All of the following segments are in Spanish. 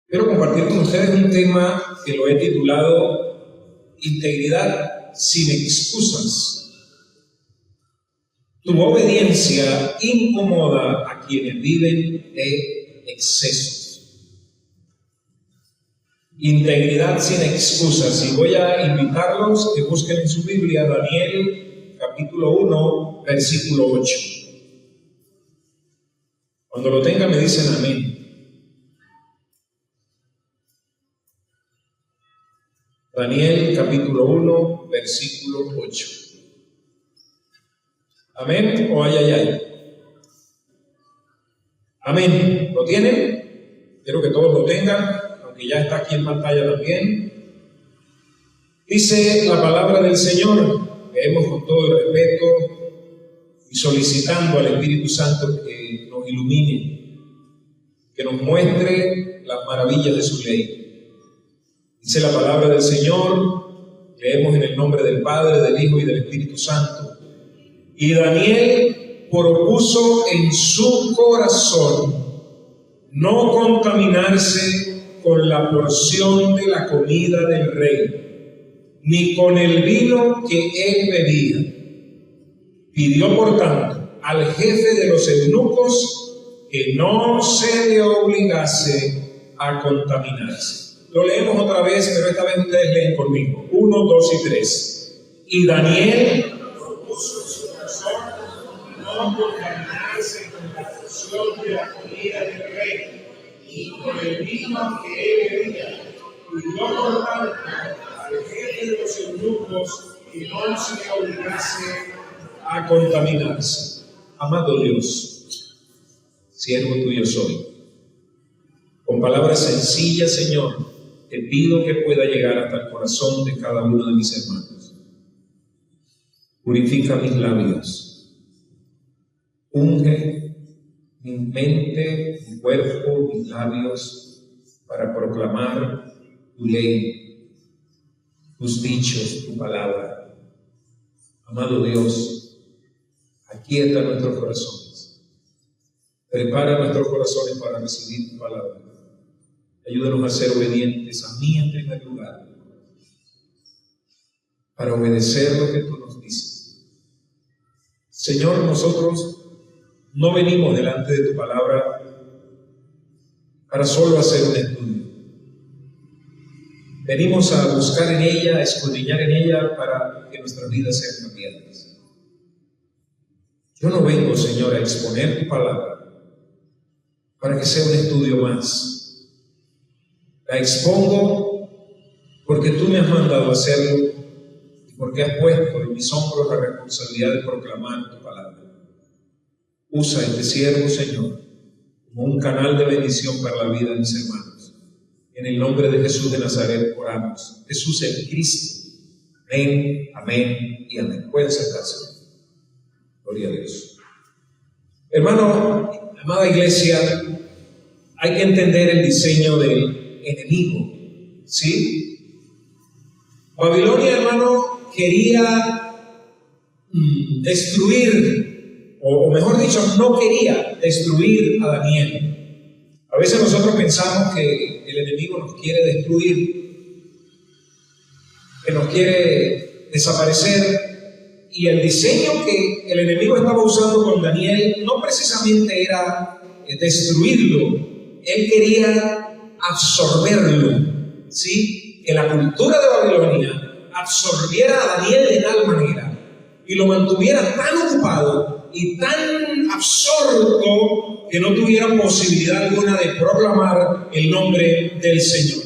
Quiero compartir con ustedes un tema que lo he titulado Integridad sin excusas. Tu obediencia incomoda a quienes viven de excesos. Integridad sin excusas. Y voy a invitarlos que busquen en su Biblia Daniel capítulo 1, versículo 8. Cuando lo tengan me dicen amén. Daniel capítulo 1, versículo 8. ¿Amén o ay? Amén. ¿Lo tienen? Quiero que todos lo tengan, aunque ya está aquí en pantalla también. Dice la palabra del Señor, leemos con todo el respeto y solicitando al Espíritu Santo que nos ilumine, que nos muestre las maravillas de su ley. Dice la palabra del Señor, leemos en el nombre del Padre, del Hijo y del Espíritu Santo. Y Daniel propuso en su corazón no contaminarse con la porción de la comida del rey, ni con el vino que él bebía. Pidió, por tanto, al jefe de los eunucos que no se le obligase a contaminarse. Lo leemos otra vez, pero esta vez ustedes leen conmigo. 1, 2 y 3. Y Daniel propuso en su corazón no contaminarse con la porción de la comida del rey, y con el vino que él bebía. Pidió, por tanto, al jefe de los eunucos que no se le obligase a contaminarse. Amado Dios, siervo tuyo soy. Con palabras sencillas, Señor, te pido que pueda llegar hasta el corazón de cada uno de mis hermanos. Purifica mis labios. Unge mi mente, mi cuerpo, mis labios para proclamar tu ley, tus dichos, tu palabra. Amado Dios, aquieta nuestros corazones. Prepara nuestros corazones para recibir tu palabra. Ayúdanos a ser obedientes a mí en primer lugar, para obedecer lo que tú nos dices. Señor, nosotros no venimos delante de tu palabra para solo hacer un estudio. Venimos a buscar en ella, a escudriñar en ella para que nuestras vidas sean cambiadas. Yo no vengo, Señor, a exponer tu palabra para que sea un estudio más. La expongo porque tú me has mandado a hacerlo y porque has puesto en mis hombros la responsabilidad de proclamar tu palabra. Usa este siervo, Señor, como un canal de bendición para la vida de mis hermanos. En el nombre de Jesús de Nazaret oramos. Jesús el Cristo. Amén, amén y amén. Pueden sentarse. Gloria a Dios. Hermano, amada iglesia, hay que entender el diseño del enemigo, ¿sí? Babilonia, hermano, quería destruir, o mejor dicho, no quería destruir a Daniel. A veces nosotros pensamos que el enemigo nos quiere destruir, que nos quiere desaparecer, y el diseño que el enemigo estaba usando con Daniel no precisamente era destruirlo, él quería absorberlo, ¿sí? Que la cultura de Babilonia absorbiera a Daniel de tal manera y lo mantuviera tan ocupado y tan absorto que no tuviera posibilidad alguna de proclamar el nombre del Señor.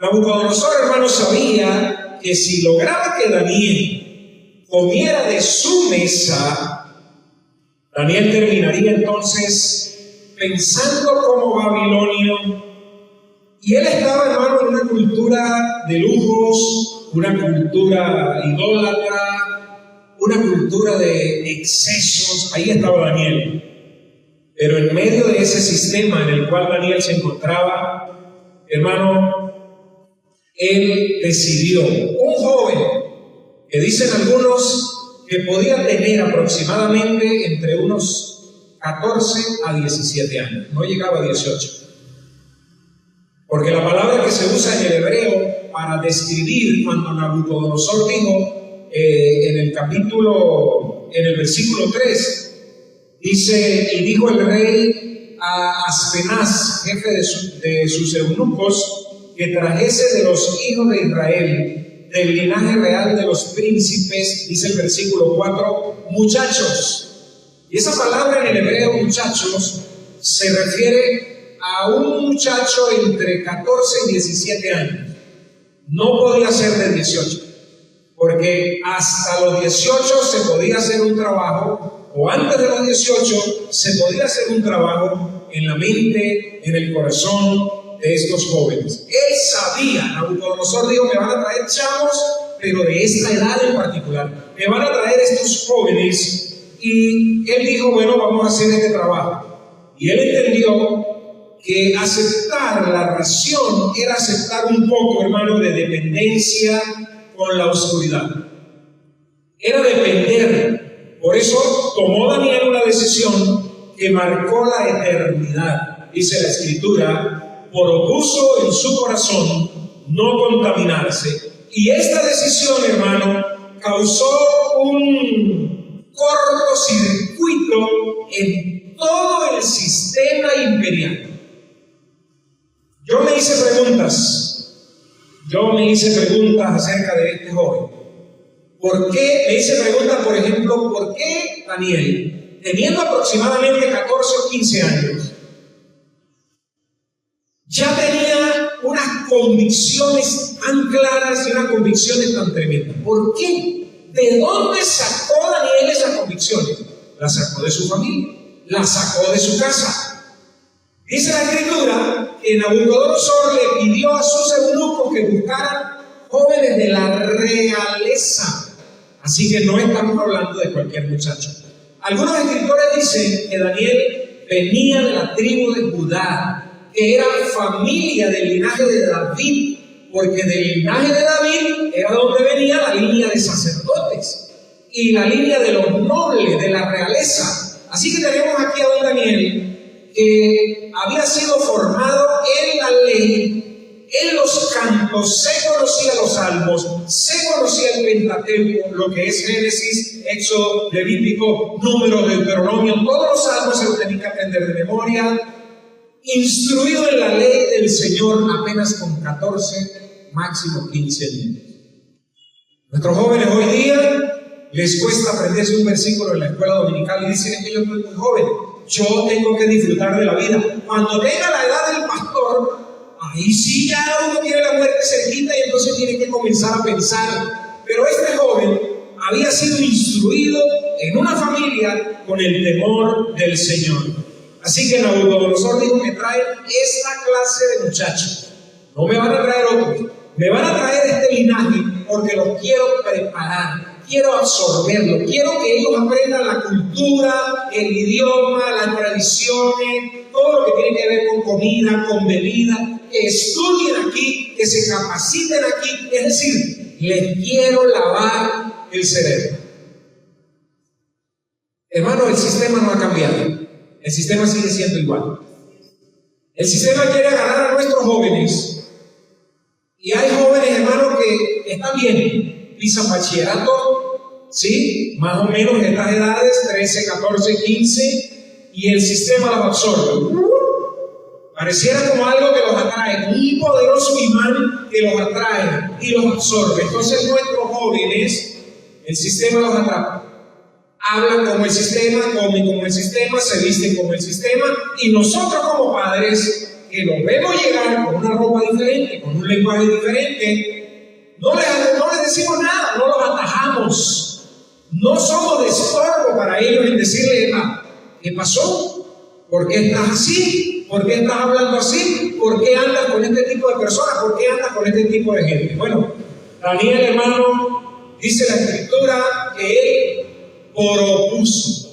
Nabucodonosor, hermano, sabía que si lograba que Daniel comiera de su mesa, Daniel terminaría entonces pensando como babilonio. Y él estaba, hermano, en una cultura de lujos, una cultura idólatra, una cultura de excesos. Ahí estaba Daniel. Pero en medio de ese sistema en el cual Daniel se encontraba, hermano, él decidió, un joven que dicen algunos que podía tener aproximadamente entre unos 14 a 17 años, no llegaba a 18. Porque la palabra que se usa en el hebreo para describir cuando Nabucodonosor dijo en el versículo 3, dice: y dijo el rey a Aspenaz, jefe de sus eunucos, que trajese de los hijos de Israel, del linaje real de los príncipes, dice el versículo 4, muchachos. Y esa palabra en el hebreo, muchachos, se refiere a un muchacho entre 14 y 17 años. No podía ser de 18, porque hasta los 18 se podía hacer un trabajo, o antes de los 18 se podía hacer un trabajo en la mente, en el corazón de estos jóvenes. Él sabía, Nabucodonosor dijo: me van a traer chavos, pero de esta edad en particular, me van a traer estos jóvenes. Y él dijo: bueno, vamos a hacer este trabajo. Y él entendió que aceptar la ración era aceptar un poco, hermano, de dependencia con la oscuridad. Era depender. Por eso tomó Daniel una decisión que marcó la eternidad. Dice la Escritura: propuso en su corazón no contaminarse. Y esta decisión, hermano, causó un cortocircuito en todo el sistema imperial. Yo me hice preguntas acerca de este joven. ¿Por qué? Me hice preguntas, por ejemplo, ¿por qué Daniel, teniendo aproximadamente 14 o 15 años, ya tenía unas convicciones tan claras y unas convicciones tan tremendas? ¿Por qué? ¿De dónde sacó Daniel esas convicciones? Las sacó de su familia, las sacó de su casa. Dice la Escritura que Nabucodonosor le pidió a sus eunucos que buscaran jóvenes de la realeza. Así que no estamos hablando de cualquier muchacho. Algunos escritores dicen que Daniel venía de la tribu de Judá, que era familia del linaje de David, porque del linaje de David era donde venía la línea de sacerdotes y la línea de los nobles, de la realeza. Así que tenemos aquí a un Daniel que había sido formado en la ley, en los cantos, se conocía los salmos, se conocía el Pentateuco, lo que es Génesis, Éxodo, Levítico, Número, Deuteronomio, todos los salmos se los tenía que aprender de memoria, instruido en la ley del Señor apenas con 14, máximo 15 años. Nuestros jóvenes hoy día les cuesta aprenderse un versículo en la escuela dominical y dicen: es que yo estoy muy joven, yo tengo que disfrutar de la vida. Cuando tenga la edad del pastor, ahí sí ya uno tiene la muerte cerquita y entonces tiene que comenzar a pensar. Pero este joven había sido instruido en una familia con el temor del Señor. Así que Nabucodonosor dijo: me traen esta clase de muchachos, no me van a traer otros, me van a traer este linaje porque los quiero preparar, quiero absorberlo, quiero que ellos aprendan la cultura, el idioma, las tradiciones, todo lo que tiene que ver con comida, con bebida, que estudien aquí, que se capaciten aquí, es decir, les quiero lavar el cerebro. Hermano, el sistema no ha cambiado, el sistema sigue siendo igual. El sistema quiere agarrar a nuestros jóvenes, y hay jóvenes, hermano, que están bien, pisan bachillerato, ¿sí? Más o menos en estas edades, 13, 14, 15, y el sistema los absorbe. Pareciera como algo que los atrae, un poderoso imán que los atrae y los absorbe. Entonces nuestros jóvenes, el sistema los atrapa. Hablan como el sistema, comen como el sistema, se visten como el sistema, y nosotros como padres, que los vemos llegar con una ropa diferente, con un lenguaje diferente, no les decimos nada, no los atajamos, no somos de estorbo para ellos en decirle: ¿qué pasó? ¿Por qué estás así? ¿Por qué estás hablando así? ¿Por qué andas con este tipo de personas? ¿Por qué andas con este tipo de gente? Bueno, Daniel, hermano, dice la Escritura que él propuso.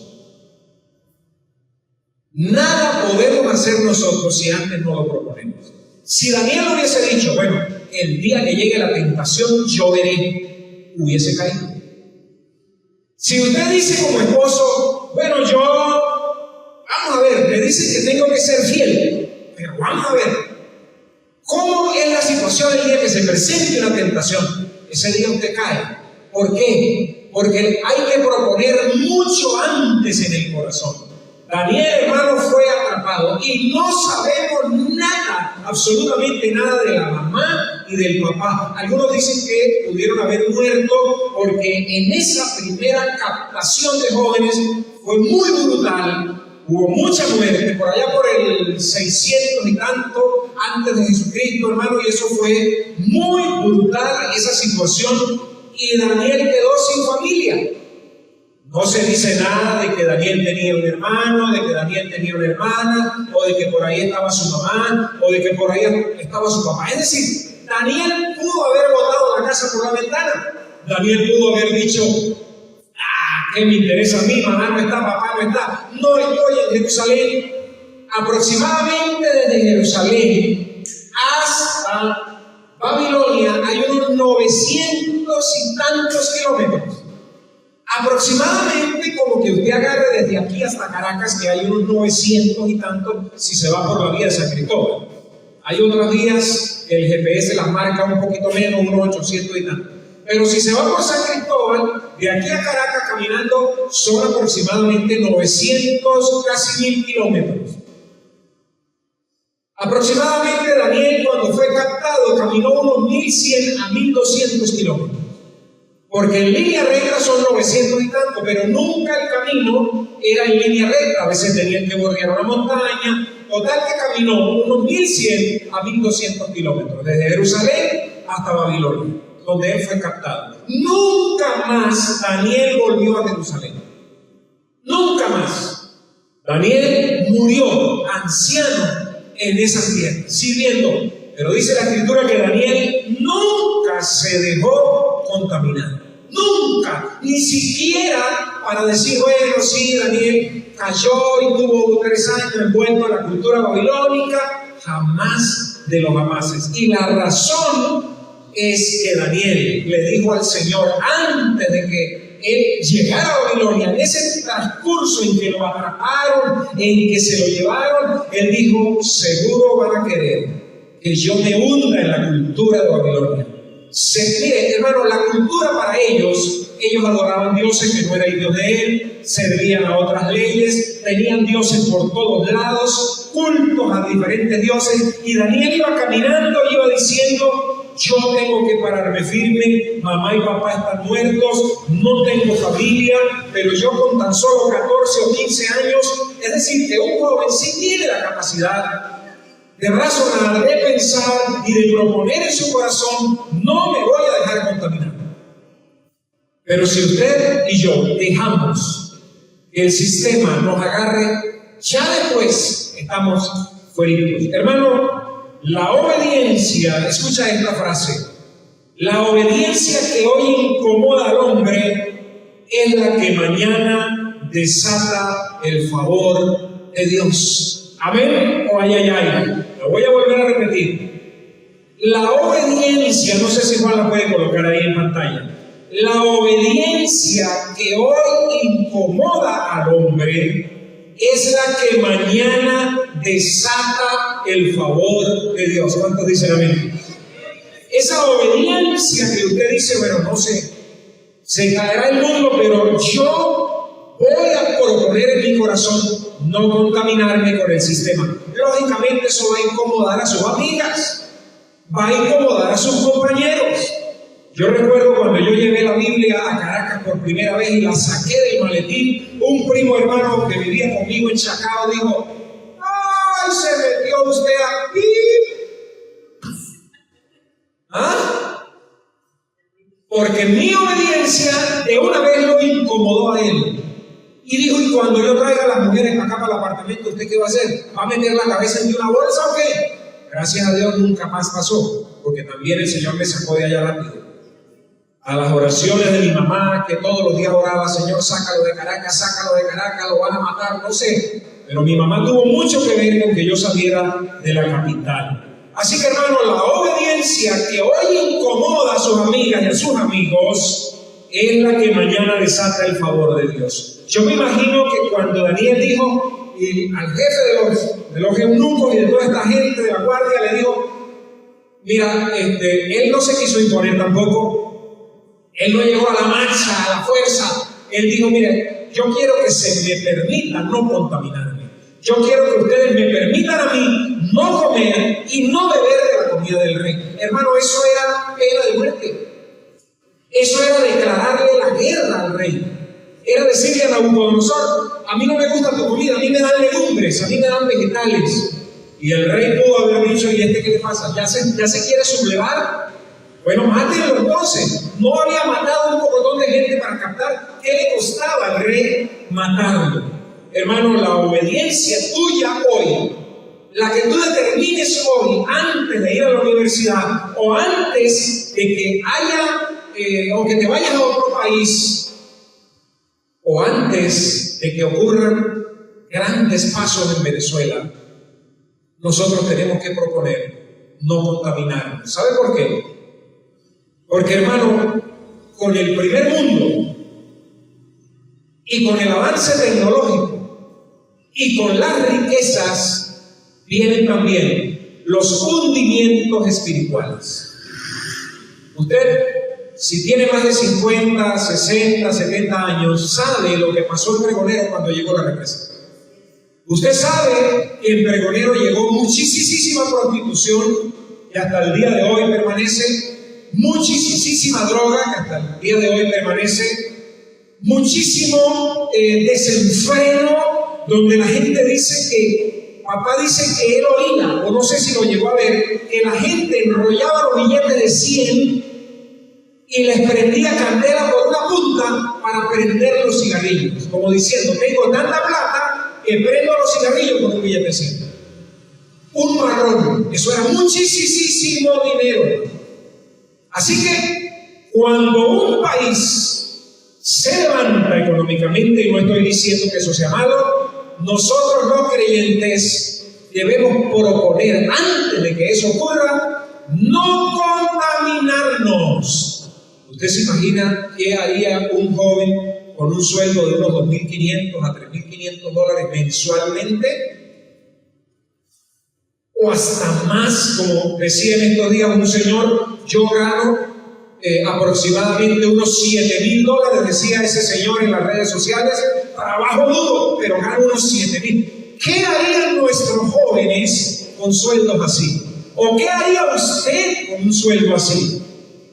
Nada podemos hacer nosotros si antes no lo proponemos. Si Daniel hubiese dicho: bueno, el día que llegue la tentación yo veré, hubiese caído. Si usted dice como esposo: bueno, vamos a ver, me dicen que tengo que ser fiel, pero vamos a ver, ¿Cómo es la situación el día que se presente una tentación? Ese día usted cae. ¿Por qué? Porque hay que proponer mucho antes en el corazón. Daniel, hermano, fue atrapado y no sabemos nada, absolutamente nada de la mamá y del papá. Algunos dicen que pudieron haber muerto porque en esa primera captación de jóvenes fue muy brutal. Hubo mucha muerte, por allá por el 600 y tanto antes de Jesucristo, hermano, y eso fue muy brutal, esa situación, y Daniel quedó sin familia. No se dice nada de que Daniel tenía un hermano, de que Daniel tenía una hermana, o de que por ahí estaba su mamá, o de que por ahí estaba su papá. Es decir, Daniel pudo haber botado la casa por la ventana. Daniel pudo haber dicho: ¿qué me interesa a mí? Mamá no está, papá no está. No estoy en Jerusalén. Aproximadamente desde Jerusalén hasta Babilonia hay unos 900 y tantos kilómetros. Aproximadamente, como que usted agarre desde aquí hasta Caracas, que hay unos 900 y tantos si se va por la vía de San Cristóbal. Hay otras vías que el GPS las marca un poquito menos, unos 800 y tantos. Pero si se va por San Cristóbal, de aquí a Caracas caminando son aproximadamente 900, casi 1000 kilómetros. Aproximadamente Daniel, cuando fue captado, caminó unos 1100 a 1200 kilómetros. Porque en línea recta son 900 y tanto, pero nunca el camino era en línea recta. A veces tenían que bordear una montaña. Total que caminó unos 1100 a 1200 kilómetros, desde Jerusalén hasta Babilonia, donde él fue captado. Nunca más Daniel volvió a Jerusalén. Nunca más. Daniel murió anciano en esas tierras, sirviendo. Pero dice la Escritura que Daniel nunca se dejó contaminar. Nunca, ni siquiera para decir: bueno, sí, Daniel cayó y tuvo 3 años envuelto en la cultura babilónica. Jamás de los jamases. Y la razón es que Daniel le dijo al Señor, antes de que él llegara a Babilonia, en ese transcurso en que lo atraparon, en que se lo llevaron, él dijo: seguro van a querer que yo me hunda en la cultura de Babilonia. Mire, hermano, la cultura para ellos adoraban dioses que no era el Dios de él, servían a otras leyes, tenían dioses por todos lados, cultos a diferentes dioses, y Daniel iba caminando, iba diciendo: yo tengo que pararme firme, mamá y papá están muertos, no tengo familia, pero yo con tan solo 14 o 15 años, es decir, que un joven sí tiene la capacidad de razonar, de pensar y de proponer en su corazón: no me voy a dejar contaminar. Pero si usted y yo dejamos que el sistema nos agarre, ya después estamos fueritos. Hermano, la obediencia, escucha esta frase: la obediencia que hoy incomoda al hombre es la que mañana desata el favor de Dios. ¿Amén o ay, ay, ay? Lo voy a volver a repetir. La obediencia, no sé si Juan la puede colocar ahí en pantalla. La obediencia que hoy incomoda al hombre es la que mañana desata el favor de Dios. ¿Cuántos dicen amén? Esa obediencia que usted dice: bueno, no sé, se caerá el mundo, pero yo voy a proponer en mi corazón no contaminarme con el sistema. Lógicamente eso va a incomodar a sus amigas, va a incomodar a sus compañeros. Yo recuerdo cuando yo llevé la Biblia a Caracas por primera vez y la saqué del maletín, un primo hermano que vivía conmigo en Chacao dijo: ¡ay, se metió usted aquí! ¿Ah? Porque mi obediencia de una vez lo incomodó a él. Y dijo: y cuando yo traiga a las mujeres acá para el apartamento, ¿usted qué va a hacer? ¿Va a meter la cabeza en una bolsa o qué? Gracias a Dios nunca más pasó, porque también el Señor me sacó de allá rápido. A las oraciones de mi mamá, que todos los días oraba: Señor, sácalo de Caracas, lo van a matar, no sé. Pero mi mamá tuvo mucho que ver con que yo saliera de la capital. Así que, hermano, la obediencia que hoy incomoda a sus amigas y a sus amigos es la que mañana desata el favor de Dios. Yo me imagino que cuando Daniel dijo, y al jefe de los eunucos y de toda esta gente de la guardia le dijo: Mira, él no se quiso imponer tampoco. Él no llegó a la marcha, a la fuerza. Él dijo, mire, yo quiero que se me permita no contaminarme. Yo quiero que ustedes me permitan a mí no comer y no beber de la comida del rey. Hermano, eso era pena de muerte. Eso era declararle la guerra al rey. Era decirle a Nabucodonosor, a mí no me gusta tu comida, a mí me dan legumbres, a mí me dan vegetales. Y el rey pudo haber dicho, ¿y qué le pasa? ¿Ya se quiere sublevar? Bueno, mátenlo entonces. No había matado un pocotón de gente para captar. ¿Qué le costaba al rey matarlo? Hermano, la obediencia tuya hoy, la que tú determines hoy, antes de ir a la universidad, o antes de que o que te vayas a otro país, o antes de que ocurran grandes pasos en Venezuela, nosotros tenemos que proponer no contaminarnos. ¿Sabe por qué? Porque, hermano, con el primer mundo y con el avance tecnológico y con las riquezas vienen también los hundimientos espirituales. Usted, si tiene más de 50, 60, 70 años, sabe lo que pasó en Pregonero cuando llegó la represa. Usted sabe que en Pregonero llegó muchísima prostitución y hasta el día de hoy permanece, muchísima droga que hasta el día de hoy permanece, muchísimo desenfreno, donde la gente dice que, papá dice que él oía, o no sé si lo llegó a ver, que la gente enrollaba los billetes de 100 y les prendía candela por una punta para prender los cigarrillos, como diciendo, tengo tanta plata que prendo los cigarrillos con un billete de 100. Un marrón, eso era muchísimo dinero. Así que cuando un país se levanta económicamente, y no estoy diciendo que eso sea malo, nosotros los creyentes debemos proponer, antes de que eso ocurra, no contaminarnos. ¿Usted se imagina qué haría un joven con un sueldo de unos $2.500 a $3.500 mensualmente? O hasta más, como decía en estos días un señor, yo gano aproximadamente unos $7.000, decía ese señor en las redes sociales, trabajo duro, pero gano unos 7.000. ¿Qué harían nuestros jóvenes con sueldos así? ¿O qué haría usted con un sueldo así?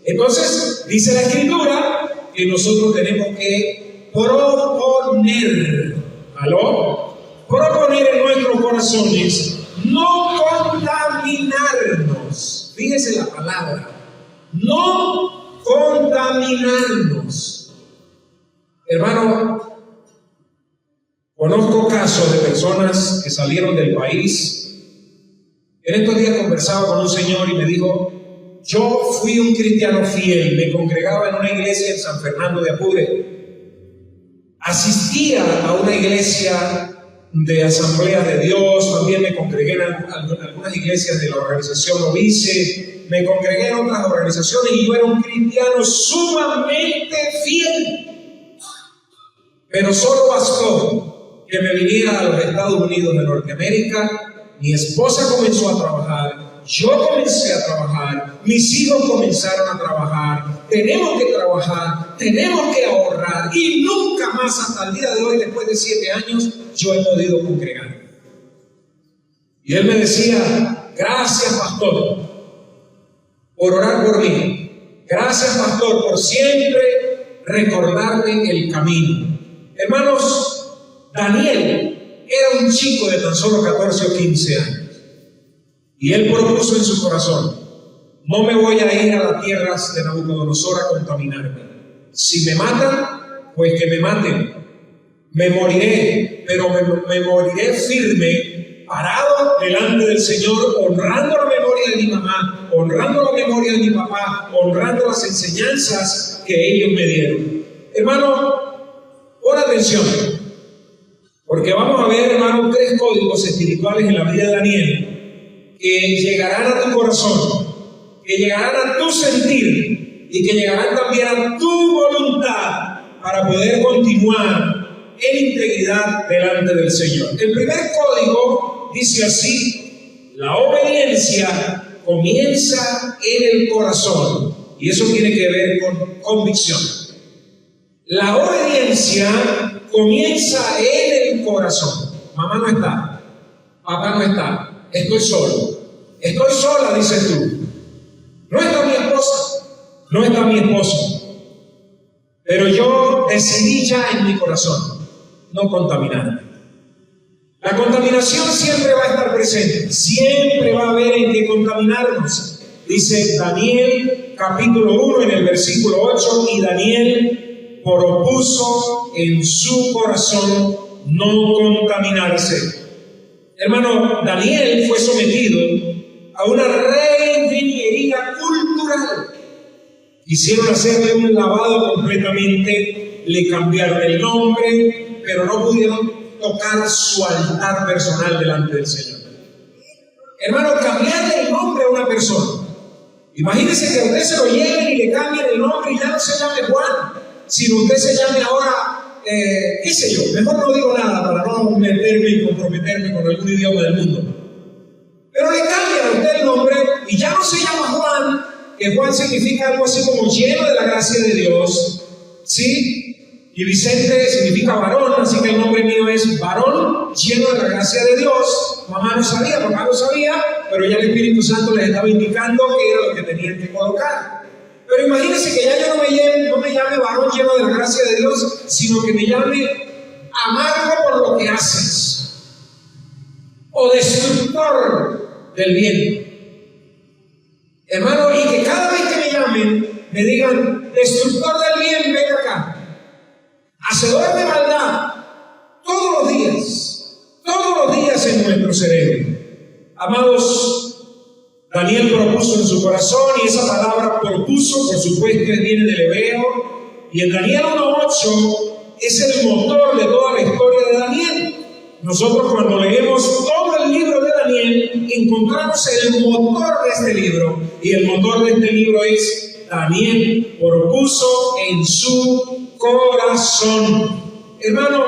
Entonces, dice la Escritura que nosotros tenemos que proponer en nuestros corazones no contaminarnos. Fíjese la palabra, no contaminarnos. Hermano, conozco casos de personas que salieron del país. En estos días conversaba con un señor y me dijo, yo fui un cristiano fiel, me congregaba en una iglesia en San Fernando de Apure, asistía a una iglesia de Asamblea de Dios, también me congregué en algunas iglesias de la organización Novice, me congregué en otras organizaciones y yo era un cristiano sumamente fiel, pero solo bastó que me viniera a los Estados Unidos de Norteamérica, mi esposa comenzó a trabajar, yo comencé a trabajar, mis hijos comenzaron a trabajar, tenemos que trabajar, tenemos que ahorrar y nunca más hasta el día de hoy, después de 7 años, yo he podido congregar. Y él me decía, gracias pastor por orar por mí, gracias pastor por siempre recordarme el camino. Hermanos, Daniel era un chico de tan solo 14 o 15 años. Y él propuso en su corazón, no me voy a ir a las tierras de Nabucodonosor a contaminarme. Si me matan, pues que me maten. Me moriré, pero me moriré firme, parado delante del Señor, honrando la memoria de mi mamá, honrando la memoria de mi papá, honrando las enseñanzas que ellos me dieron. Hermano, pon atención, porque vamos a ver, hermano, 3 códigos espirituales en la vida de Daniel que llegarán a tu corazón, que llegarán a tu sentir y que llegarán también a tu voluntad para poder continuar en integridad delante del Señor. El primer código dice así: la obediencia comienza en el corazón, y eso tiene que ver con convicción. La obediencia comienza en el corazón. Mamá no está, papá no está, estoy solo, estoy sola, dices tú. No está mi esposa, no está mi esposo, pero yo decidí ya en mi corazón no contaminarme. La contaminación siempre va a estar presente, siempre va a haber en que contaminarnos. Dice Daniel capítulo 1 en el versículo 8, y Daniel propuso en su corazón no contaminarse. Hermano, Daniel fue sometido a una reingeniería cultural. Quisieron hacerle un lavado completamente, le cambiaron el nombre, pero no pudieron tocar su altar personal delante del Señor. Hermano, cambiarle el nombre a una persona. Imagínese que a usted se lo lleven y le cambien el nombre y ya no se llame Juan, sino usted se llame ahora, qué sé yo, mejor no digo nada para no meterme y comprometerme con algún idioma del mundo. Pero le cambian a usted el nombre y ya no se llama Juan, que Juan significa algo así como lleno de la gracia de Dios, ¿sí? Y Vicente significa varón, así que el nombre mío es varón lleno de la gracia de Dios. Mamá no sabía, papá no sabía, pero ya el Espíritu Santo les estaba indicando que era lo que tenían que colocar. Pero imagínense que ya yo no me llame varón lleno de la gracia de Dios, sino que me llame amargo por lo que haces, o destructor del bien. Hermano, y que cada vez que me llamen, me digan, destructor del bien, ven acá. Hacedor de maldad, todos los días en nuestro cerebro. Amados, Daniel propuso en su corazón, y esa palabra propuso, por supuesto, viene del hebreo, y en Daniel 1:8 es el motor de toda la historia de Daniel. Nosotros cuando leemos todo el libro de Daniel, encontramos el motor de este libro, y el motor de este libro es Daniel propuso en su corazón. Hermano,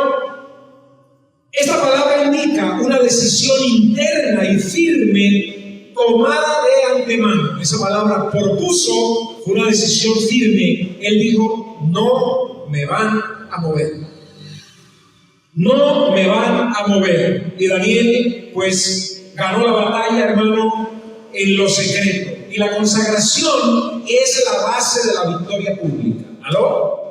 esta palabra indica una decisión interna y firme tomada de antemano. Esa palabra propuso fue una decisión firme. Él dijo, no me van a mover. No me van a mover. Y Daniel, pues, ganó la batalla, hermano, en lo secreto. Y la consagración es la base de la victoria pública. ¿Aló?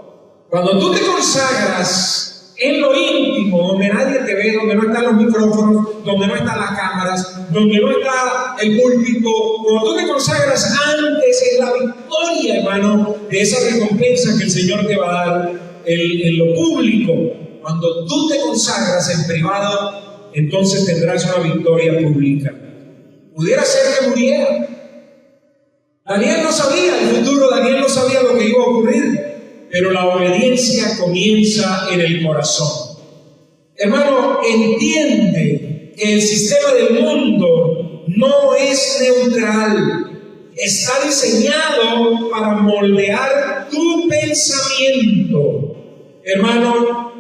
Cuando tú te consagras en lo íntimo, donde nadie te ve, donde no están los micrófonos, donde no están las cámaras, donde no está el púlpito, cuando tú te consagras antes, es la victoria, hermano, de esa recompensa que el Señor te va a dar en lo público. Cuando tú te consagras en privado, entonces tendrás una victoria pública. Pudiera ser que muriera. Daniel no sabía el futuro, Daniel no sabía lo que iba a ocurrir, pero la obediencia comienza en el corazón. Hermano, entiende que el sistema del mundo no es neutral, está diseñado para moldear tu pensamiento. Hermano,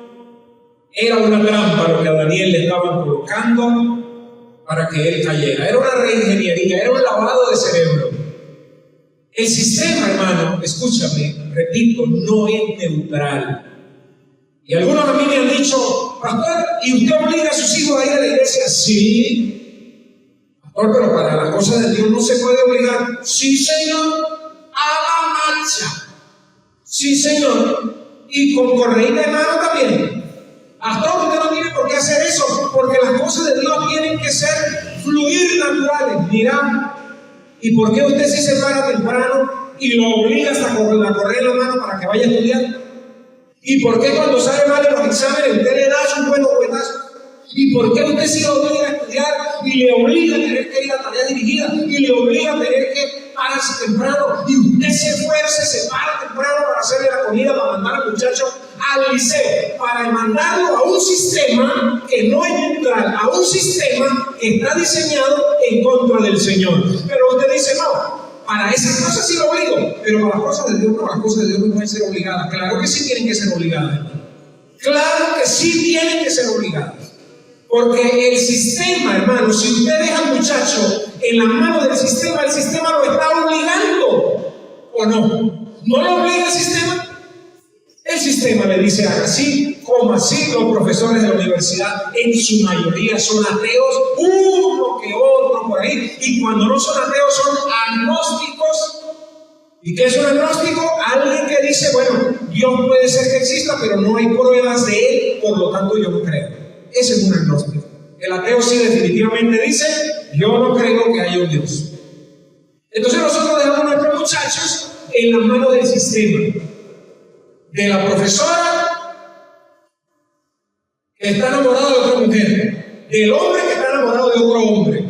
era una trampa lo que a Daniel le estaban colocando para que él cayera. Era una reingeniería, era un lavado de cerebro. El sistema, hermano, escúchame, repito, no es neutral. Y algunos a mí me han dicho, pastor, ¿y usted obliga a sus hijos a ir a la iglesia? Sí. Pastor, pero para las cosas de Dios no se puede obligar. Sí, Señor, a la marcha. Sí, Señor. Y con correíta de mano también. Pastor, usted no tiene por qué hacer eso, porque las cosas de Dios tienen que ser fluir naturales. Mira, ¿y por qué usted se para temprano y lo obliga hasta correr la mano para que vaya a estudiar? ¿Y por qué cuando sale mal en los exámenes usted le da sus buenos cuetazos? ¿Y por qué usted sí lo obliga a estudiar y le obliga a tener que ir a tarea dirigida y le obliga a tener que pararse temprano? Y usted se esfuerza, se para temprano para hacerle la comida, para mandar al muchacho al liceo, para mandarlo a un sistema que no es neutral, a un sistema que está diseñado en contra del Señor. Pero usted dice, no, para esas cosas sí lo obligo, pero para las cosas de Dios no, las cosas de Dios no pueden ser obligadas. Claro que sí tienen que ser obligadas. Claro que sí tienen que ser obligadas. Porque el sistema, hermano, si usted deja al muchacho en las manos del sistema, el sistema lo está obligando, ¿o no? ¿No lo obliga el sistema? El sistema le dice haga así, como así. Los profesores de la universidad en su mayoría son ateos, uno que otro por ahí, y cuando no son ateos son agnósticos. ¿Y qué es un agnóstico? Alguien que dice, bueno, Dios puede ser que exista, pero no hay pruebas de él, por lo tanto yo no creo. Ese es un agnóstico. El ateo sí definitivamente dice, yo no creo que haya un Dios. Entonces nosotros dejamos a nuestros muchachos en las manos del sistema, de la profesora que está enamorada de otra mujer, del hombre que está enamorado de otro hombre.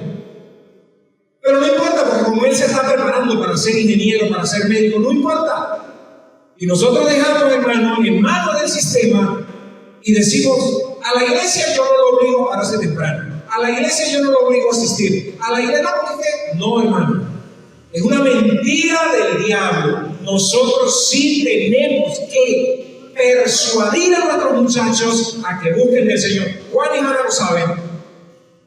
Pero no importa, porque como él se está preparando para ser ingeniero, para ser médico, no importa. Y nosotros dejamos, hermano, en manos del sistema y decimos, a la iglesia yo no lo obligo a pararse temprano, a la iglesia yo no lo obligo a asistir, a la iglesia no, hermano. Es una mentira del diablo. Nosotros sí tenemos que persuadir a nuestros muchachos a que busquen del Señor. Juan y Ana lo saben.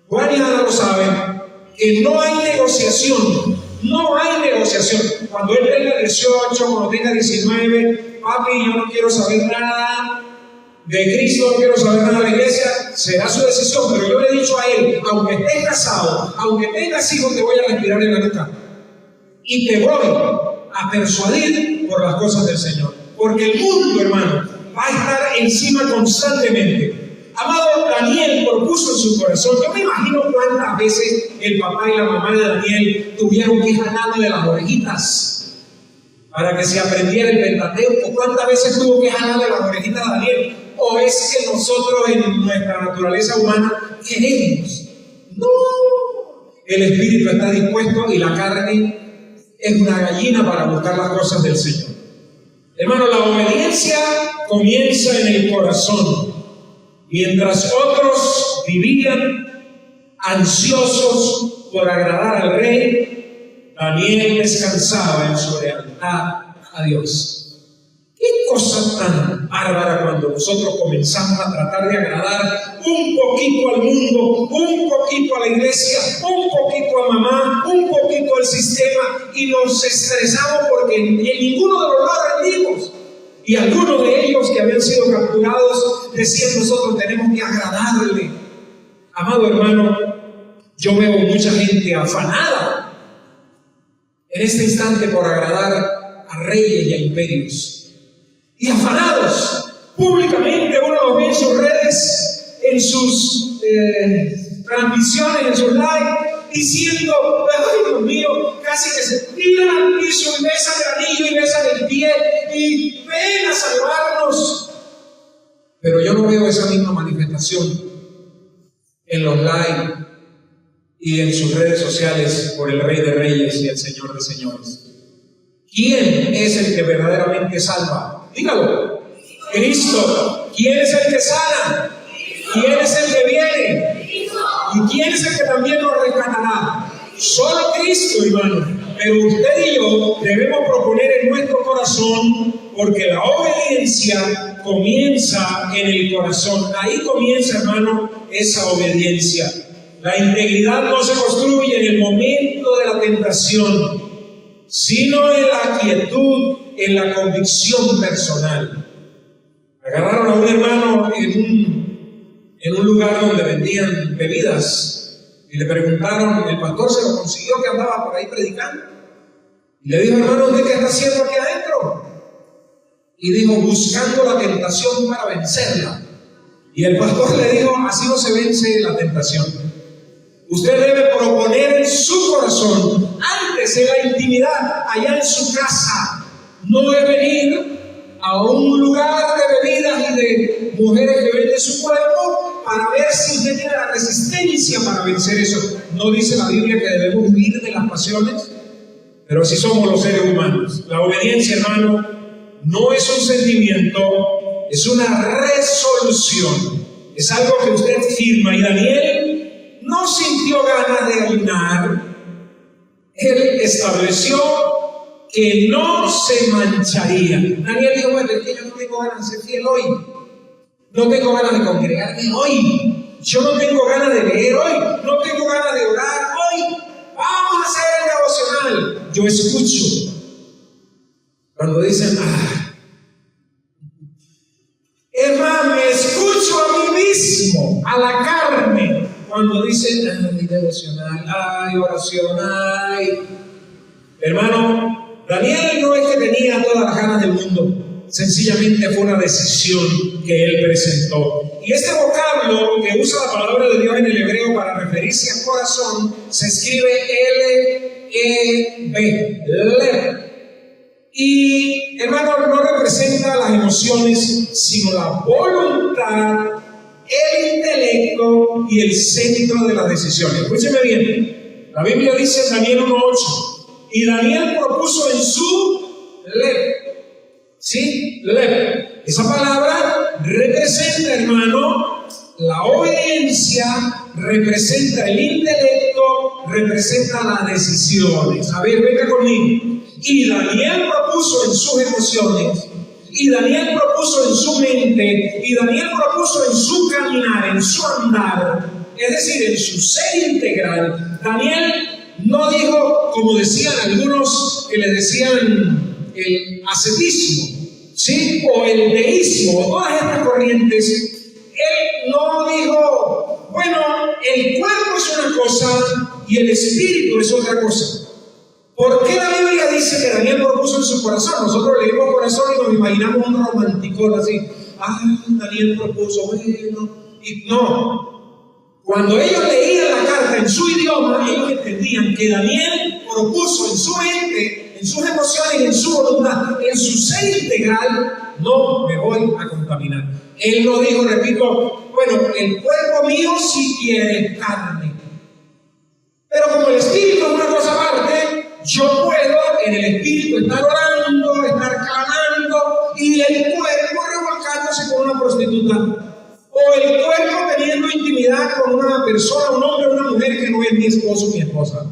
Juan y Ana lo saben. Que no hay negociación. No hay negociación. Cuando él tenga 18, cuando tenga 19, papi, yo no quiero saber nada de Cristo, no quiero saber nada de la iglesia, será su decisión. Pero yo le he dicho a él, aunque estés casado, aunque tengas hijos, te voy a respirar en la nuca. Y te voy a persuadir por las cosas del Señor. Porque el mundo, hermano, va a estar encima constantemente. Amado, Daniel propuso en su corazón, yo me imagino cuántas veces el papá y la mamá de Daniel tuvieron que jalarle de las orejitas para que se aprendiera el Pentateuco. ¿Cuántas veces tuvo que jalarle de las orejitas a Daniel? ¿O es que nosotros en nuestra naturaleza humana queremos? No. El espíritu está dispuesto y la carne es una gallina para buscar las cosas del Señor. Hermano, la obediencia comienza en el corazón. Mientras otros vivían ansiosos por agradar al rey, Daniel descansaba en su lealtad a Dios. Qué cosa tan bárbara cuando nosotros comenzamos a tratar de agradar un poquito al mundo, un poquito a la iglesia, un poquito a mamá, un poquito al sistema, y nos estresamos porque en ninguno de los dos rendimos. Y algunos de ellos que habían sido capturados decían, nosotros tenemos que agradarle. Amado hermano, yo veo mucha gente afanada en este instante por agradar a reyes y a imperios. Y afanados públicamente, uno los ve en sus redes, en sus transmisiones, en sus lives, diciendo, ay Dios mío, casi que se tiran al piso y besan el anillo y besan el pie y ven a salvarnos. Pero yo no veo esa misma manifestación en los live y en sus redes sociales por el Rey de Reyes y el Señor de Señores. ¿Quién es el que verdaderamente salva? Dígalo. Cristo. ¿Quién es el que sana? ¿Quién es el que viene? ¿Y quién es el que también nos rescatará? Solo Cristo, hermano. Pero usted y yo debemos proponer en nuestro corazón, porque la obediencia comienza en el corazón. Ahí comienza, hermano, esa obediencia. La integridad no se construye en el momento de la tentación, sino en la quietud, en la convicción personal. Agarraron a un hermano en un lugar donde vendían bebidas y le preguntaron, el pastor se lo consiguió que andaba por ahí predicando, y le dijo, hermano, ¿usted qué está haciendo aquí adentro? Y dijo, buscando la tentación para vencerla. Y el pastor le dijo, así no se vence la tentación. Usted debe proponer en su corazón, antes en la intimidad, allá en su casa. No debe venir a un lugar de bebidas y de mujeres que venden su cuerpo para ver si usted tiene la resistencia para vencer eso. No dice la Biblia que debemos huir de las pasiones, pero así somos los seres humanos. La obediencia, hermano, no es un sentimiento, es una resolución. Es algo que usted firma. Y Daniel no sintió ganas de ayunar. Él estableció que no se mancharía. Daniel dijo, bueno, es que yo no tengo ganas de ser fiel hoy. No tengo ganas de congregarme hoy. Yo no tengo ganas de leer hoy. No tengo ganas de orar hoy. Vamos yo escucho cuando dicen, es más, me escucho a mí mismo, a la carne, cuando dicen, ay, devocional, ay, oración, ay. Hermano, Daniel no es que tenía todas las ganas del mundo, sencillamente fue una decisión que él presentó. Y este vocablo que usa la palabra de Dios en el hebreo para referirse al corazón se escribe L-E-B, Leb. Y hermano, no representa las emociones, sino la voluntad, el intelecto y el centro de las decisiones. Escúcheme bien, la Biblia dice en Daniel 1:8, y Daniel propuso en su Leb. ¿Sí? Leb. Esa palabra representa, hermano, la obediencia, representa el intelecto, representa las decisiones. A ver, venga conmigo. Y Daniel propuso en sus emociones, y Daniel propuso en su mente, y Daniel propuso en su caminar, en su andar, es decir, en su ser integral. Daniel no dijo, como decían algunos que le decían el ascetismo, ¿sí? O el deísmo, o todas estas corrientes. Él no dijo, bueno, el cuerpo es una cosa y el espíritu es otra cosa. ¿Por qué la Biblia dice que Daniel propuso en su corazón? Nosotros leemos corazón y nos imaginamos un romanticón así. Daniel propuso, bueno, y no. Cuando ellos leían la carta en su idioma, ellos entendían que Daniel propuso en su mente, en sus emociones, en su voluntad, en su ser integral, no me voy a contaminar. Él no dijo, repito, bueno, el cuerpo mío sí quiere carne, pero como el espíritu es una cosa aparte, yo puedo en el espíritu estar orando, estar clamando, y el cuerpo revolcándose con una prostituta, o el cuerpo teniendo intimidad con una persona, un hombre o una mujer que no es mi esposo o mi esposa.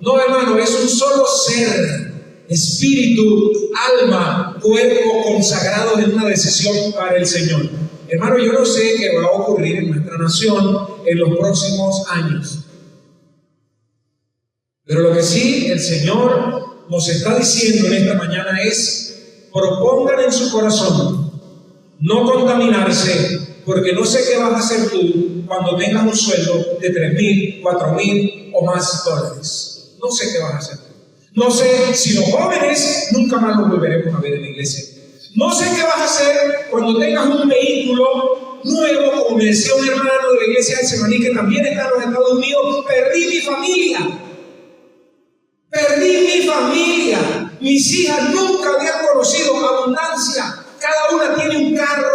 No, hermano, es un solo ser, espíritu, alma, cuerpo consagrados en una decisión para el Señor. Hermano, yo no sé qué va a ocurrir en nuestra nación en los próximos años, pero lo que sí el Señor nos está diciendo en esta mañana es: propongan en su corazón no contaminarse, porque no sé qué vas a hacer tú cuando tengas un sueldo de $3,000, $4,000 o más dólares. No sé qué vas a hacer tú. No sé si los jóvenes nunca más los volveremos a ver en la iglesia. No sé qué vas a hacer cuando tengas un vehículo nuevo, como me decía un hermano de la iglesia de Semaní, que también está en los Estados Unidos. Perdí mi familia. Perdí mi familia. Mis hijas nunca habían conocido abundancia. Cada una tiene un carro,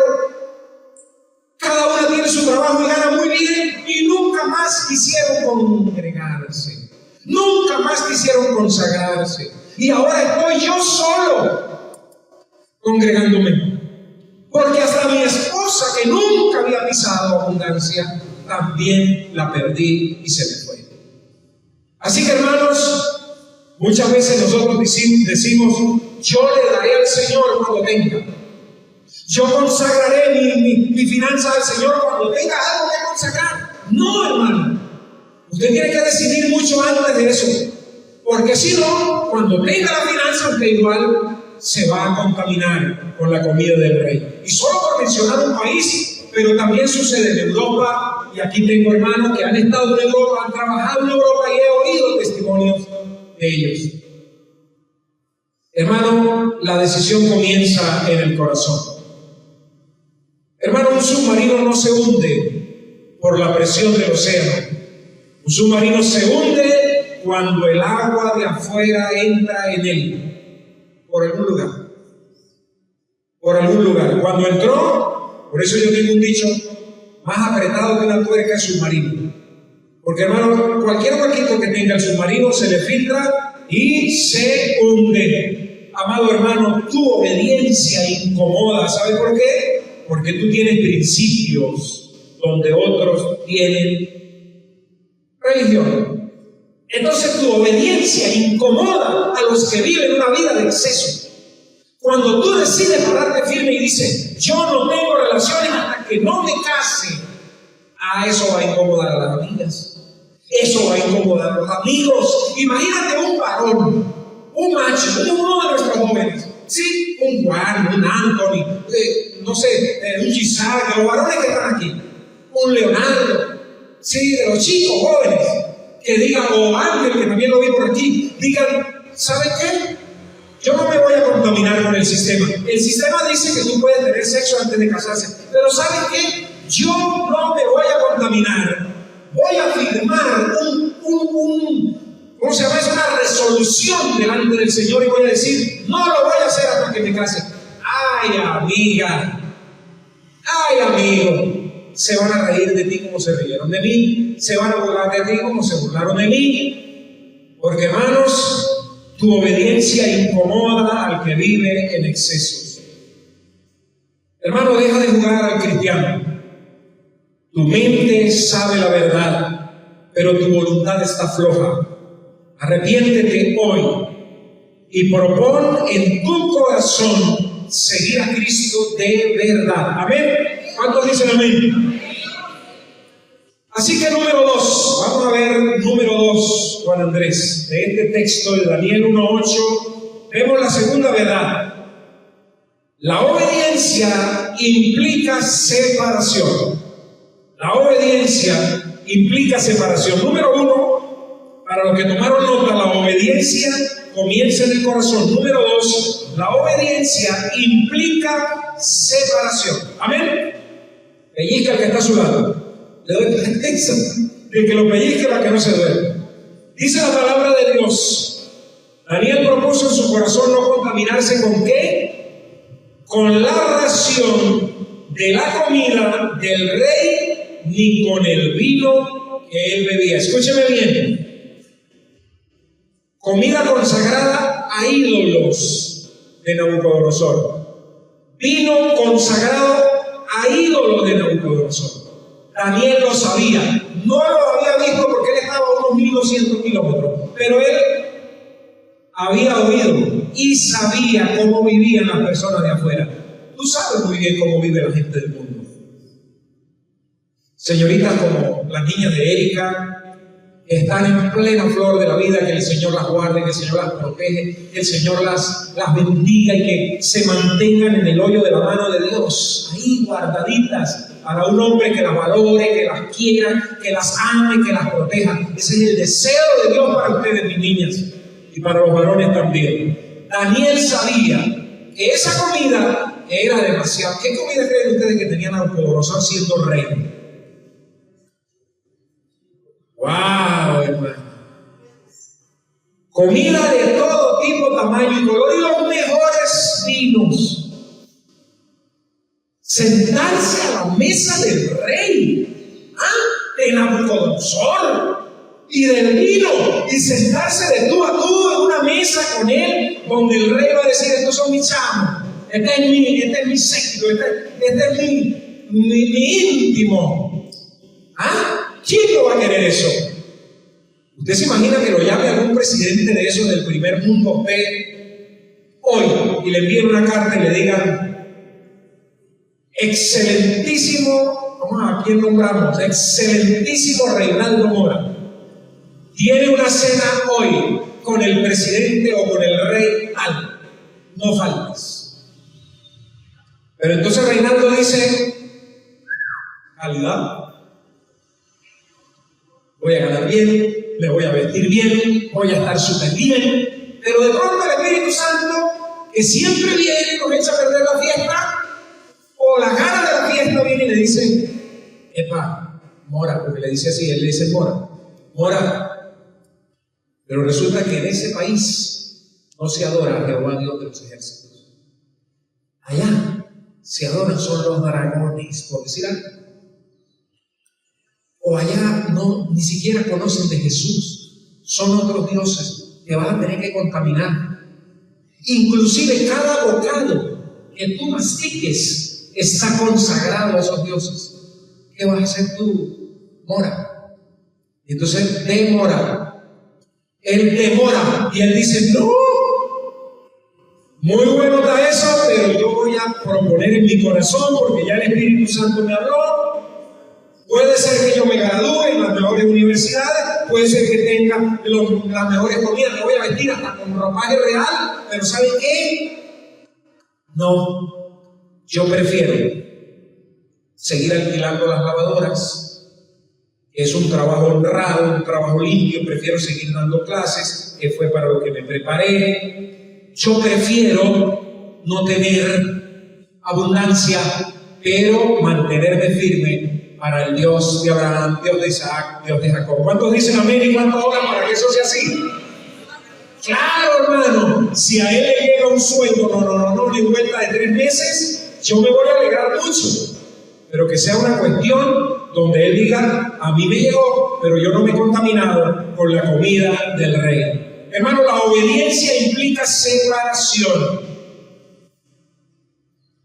cada una tiene su trabajo y gana muy bien, y nunca más quisieron congregarse, nunca más quisieron consagrarse. Y ahora estoy yo solo congregándome, porque hasta mi esposa, que nunca había pisado abundancia, también la perdí y se me fue. Así que, hermanos, muchas veces nosotros decimos, yo le daré al Señor cuando tenga. Yo consagraré mi finanza al Señor cuando tenga algo que consagrar. No, hermano. Usted tiene que decidir mucho antes de eso. Porque si no, cuando tenga la finanza, usted igual se va a contaminar con la comida del rey. Y solo por mencionar un país, pero también sucede en Europa. Y aquí tengo hermanos que han estado en Europa, han trabajado en Europa y he oído testimonios de ellos. Hermano, la decisión comienza en el corazón. Hermano, un submarino no se hunde por la presión del océano. Un submarino se hunde cuando el agua de afuera entra en él, por algún lugar. Por algún lugar. Cuando entró, por eso yo tengo un dicho, más apretado que una tuerca es submarino. Porque, hermano, cualquier huequito que tenga el submarino se le filtra y se hunde. Amado hermano, tu obediencia incomoda. ¿Sabe por qué? Porque tú tienes principios donde otros tienen religión. Entonces tu obediencia incomoda a los que viven una vida de exceso. Cuando tú decides pararte firme y dices, yo no tengo relaciones hasta que no me case, eso va a incomodar a las amigas, eso va a incomodar a los amigos. Imagínate un un macho, uno de nuestros jóvenes, sí, un Juan, un Anthony, no sé, un Giselle, los varones que están aquí, un Leonardo, sí, de los chicos jóvenes, que digan, o Ángel, que también lo vi por aquí, digan, ¿saben qué? Yo no me voy a contaminar con el sistema. El sistema dice que tú puedes tener sexo antes de casarse, pero ¿saben qué? Yo no me voy a contaminar. Voy a firmar ¿cómo se llama? Es una resolución delante del Señor y voy a decir, no lo voy a hacer hasta que me case. Ay, amiga, ay, amigo, se van a reír de ti como se rieron de mí, se van a burlar de ti como se burlaron de mí, porque, hermanos, tu obediencia incomoda al que vive en excesos. Hermano, deja de jugar al cristiano. Tu mente sabe la verdad, pero tu voluntad está floja. Arrepiéntete hoy y propon en tu corazón seguir a Cristo de verdad. Amén. ¿Cuántos dicen amén? Así que número 2, vamos a ver número 2, Juan Andrés, de este texto de Daniel 1:8, vemos la segunda verdad. La obediencia implica separación. La obediencia implica separación. Número 1, para los que tomaron nota, la obediencia comienza en el corazón. Número 2, la obediencia implica separación. Amén. Pellizca al que está a su lado. Le doy pretexto de que lo pellizque para que no se duerma. Dice la palabra de Dios. Daniel propuso en su corazón no contaminarse ¿con qué? Con la ración de la comida del rey, ni con el vino que él bebía. Escúcheme bien. Comida consagrada a ídolos de Nabucodonosor. Vino consagrado a ídolos de Nabucodonosor. Daniel lo sabía, no lo había visto porque él estaba a unos 1200 kilómetros, pero él había oído y sabía cómo vivían las personas de afuera. Tú sabes muy bien cómo vive la gente del mundo. Señoritas como las niñas de Erika están en plena flor de la vida, que el Señor las guarde, que el Señor las protege, que el Señor las bendiga y que se mantengan en el hoyo de la mano de Dios, ahí guardaditas, para un hombre que las valore, que las quiera, que las ame, que las proteja. Ese es el deseo de Dios para ustedes, mis niñas, y para los varones también. Daniel sabía que esa comida era demasiado. ¿Qué comida creen ustedes que tenían Nabucodonosor siendo rey? ¡Wow, hermano! Comida de todo tipo, tamaño y color y los mejores vinos. Sentarse a la mesa del rey, de Nabucodonosor y del vino, y sentarse de tú a tú en una mesa con él, donde el rey va a decir: estos son mis chamos, este es mi séquito, este es mi íntimo. ¿Quién no va a querer eso? ¿Usted se imagina que lo llame algún presidente de esos del primer mundo hoy y le envíen una carta y le digan: excelentísimo, vamos a quién nombramos, excelentísimo Reinaldo Mora, tiene una cena hoy con el presidente o con el rey tal, no faltes? Pero entonces Reinaldo dice: calidad, voy a ganar bien, me voy a vestir bien, voy a estar súper bien. Pero de pronto el Espíritu Santo, que siempre viene y nos echa a perder la fiesta, o la gana de la fiesta, viene y le dice: epa, Mora, porque le dice así, él le dice Mora. Pero resulta que en ese país no se adora a Jehová Dios de los ejércitos. Allá se adoran son los dragones, por decir algo. O allá no, ni siquiera conocen de Jesús. Son otros dioses que van a tener que contaminar. Inclusive cada bocado que tú mastiques está consagrado a esos dioses. ¿Qué vas a hacer tú, Mora? Y entonces demora. Él demora y él dice: no, muy bueno está eso, pero yo voy a proponer en mi corazón, porque ya el Espíritu Santo me habló, Puede ser que yo me gradúe en las mejores universidades, puede ser que tenga las mejores comidas, me voy a vestir hasta con ropaje real, pero ¿saben qué? No, yo prefiero seguir alquilando las lavadoras, que es un trabajo honrado, un trabajo limpio, prefiero seguir dando clases, que fue para lo que me preparé. Yo prefiero no tener abundancia, pero mantenerme firme para el Dios de Abraham, Dios de Isaac, Dios de Jacob. ¿Cuántos dicen amén y cuántos oran para que eso sea así? Claro, hermano, si a él le llega un sueldo, no, ni vuelta de 3 meses, yo me voy a alegrar mucho. Pero que sea una cuestión donde él diga, a mí me llegó, pero yo no me he contaminado con la comida del rey. Hermano, la obediencia implica separación.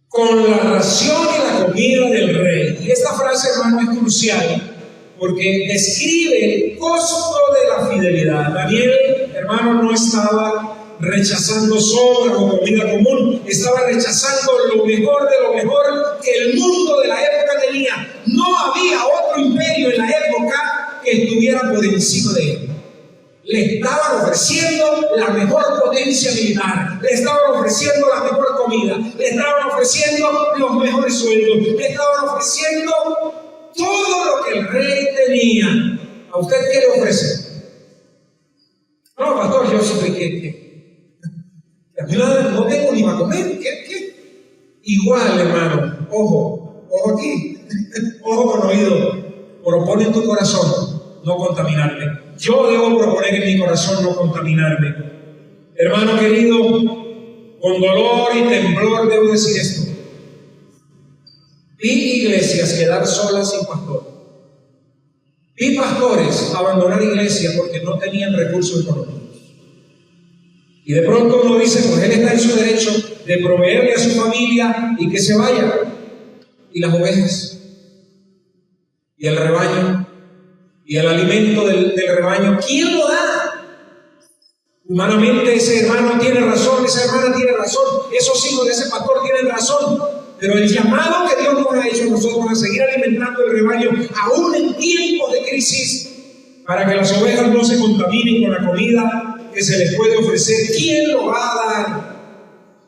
Con la ración y la comida del rey. Y esta frase, hermano, es crucial porque describe el costo de la fidelidad. Daniel, hermano, no estaba rechazando sobras o comida común, estaba rechazando lo mejor de lo mejor que el mundo de la época tenía. No había otro imperio en la época que estuviera por encima de él. Le estaban ofreciendo la mejor potencia militar, le estaban ofreciendo la mejor comida, le estaban ofreciendo los mejores sueldos, le estaban ofreciendo todo lo que el rey tenía. ¿A usted qué le ofrece? No, pastor, yo soy que no tengo ni para comer. ¿Qué? Igual, hermano, ojo aquí, ojo con oído. Propone en tu corazón no contaminarme. Yo debo proponer en mi corazón no contaminarme. Hermano querido, con dolor y temblor debo decir esto. Vi iglesias quedar solas sin pastor. Vi pastores abandonar iglesias porque no tenían recursos económicos. Y de pronto uno dice, pues él está en su derecho de proveerle a su familia y que se vaya. Y las ovejas, y el rebaño, y el alimento del rebaño, ¿quién lo da? Humanamente ese hermano tiene razón, esa hermana tiene razón, esos hijos de ese pastor tienen razón, pero el llamado que Dios nos ha hecho a nosotros a seguir alimentando el rebaño, aún en tiempos de crisis, para que las ovejas no se contaminen con la comida que se les puede ofrecer, ¿quién lo va a dar?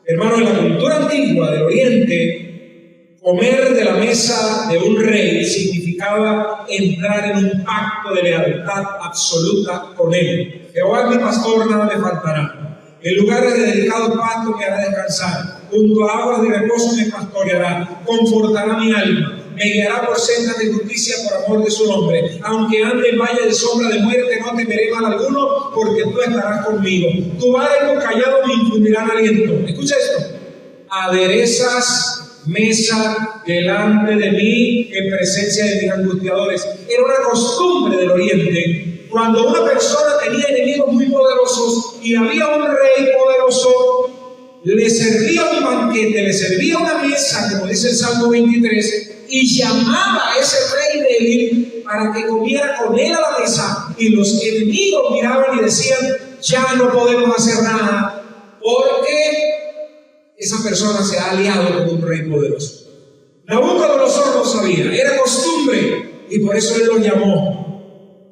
Hermano, en la cultura antigua del Oriente, comer de la mesa de un rey significaba entrar en un pacto de lealtad absoluta con él. Jehová es mi pastor, nada me faltará. En lugares de delicados pastos me hará descansar. Junto a aguas de reposo me pastoreará. Confortará mi alma. Me guiará por sendas de justicia por amor de su nombre. Aunque ande en valle de sombra de muerte, no temeré mal alguno, porque tú estarás conmigo. Tu vara y tu callado me infundirán aliento. Escucha esto. Aderezas mesa delante de mí en presencia de mis angustiadores. Era una costumbre del Oriente. Cuando una persona tenía enemigos muy poderosos y había un rey poderoso, le servía un banquete, le servía una mesa, como dice el Salmo 23, y llamaba a ese rey débil para que comiera con él a la mesa. Y los enemigos miraban y decían, ya no podemos hacer nada, porque esa persona se ha aliado con un rey poderoso. Nabucodonosor no sabía, era costumbre, y por eso él lo llamó,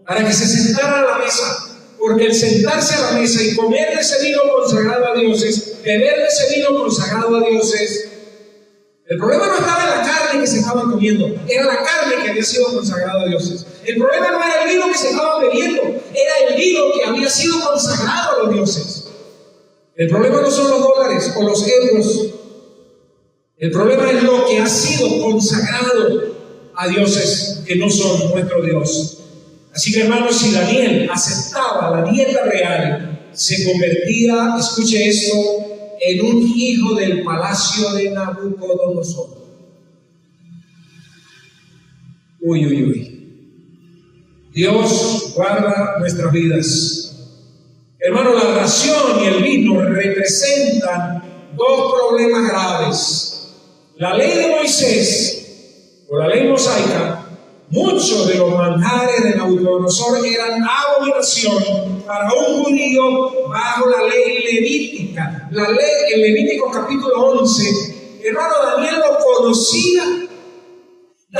para que se sentara a la mesa. Porque el sentarse a la mesa y comer de ese vino consagrado a dioses, beber de ese vino consagrado a dioses, el problema no estaba en la carne que se estaban comiendo, era la carne que había sido consagrada a dioses. El problema no era el vino que se estaban bebiendo, era el vino que había sido consagrado a los dioses. El problema no son los dólares o los euros, el problema es lo que ha sido consagrado a dioses que no son nuestro Dios. Así que, hermanos, si Daniel aceptaba la dieta real, se convertía, escuche esto, en un hijo del palacio de Nabucodonosor. Dios guarda nuestras vidas. Hermano, la ración y el vino representan dos problemas graves. La ley de Moisés, o la ley mosaica, muchos de los manjares de Nabucodonosor eran abominación para un judío bajo la ley levítica. La ley en Levítico capítulo 11, hermano, Daniel lo conocía.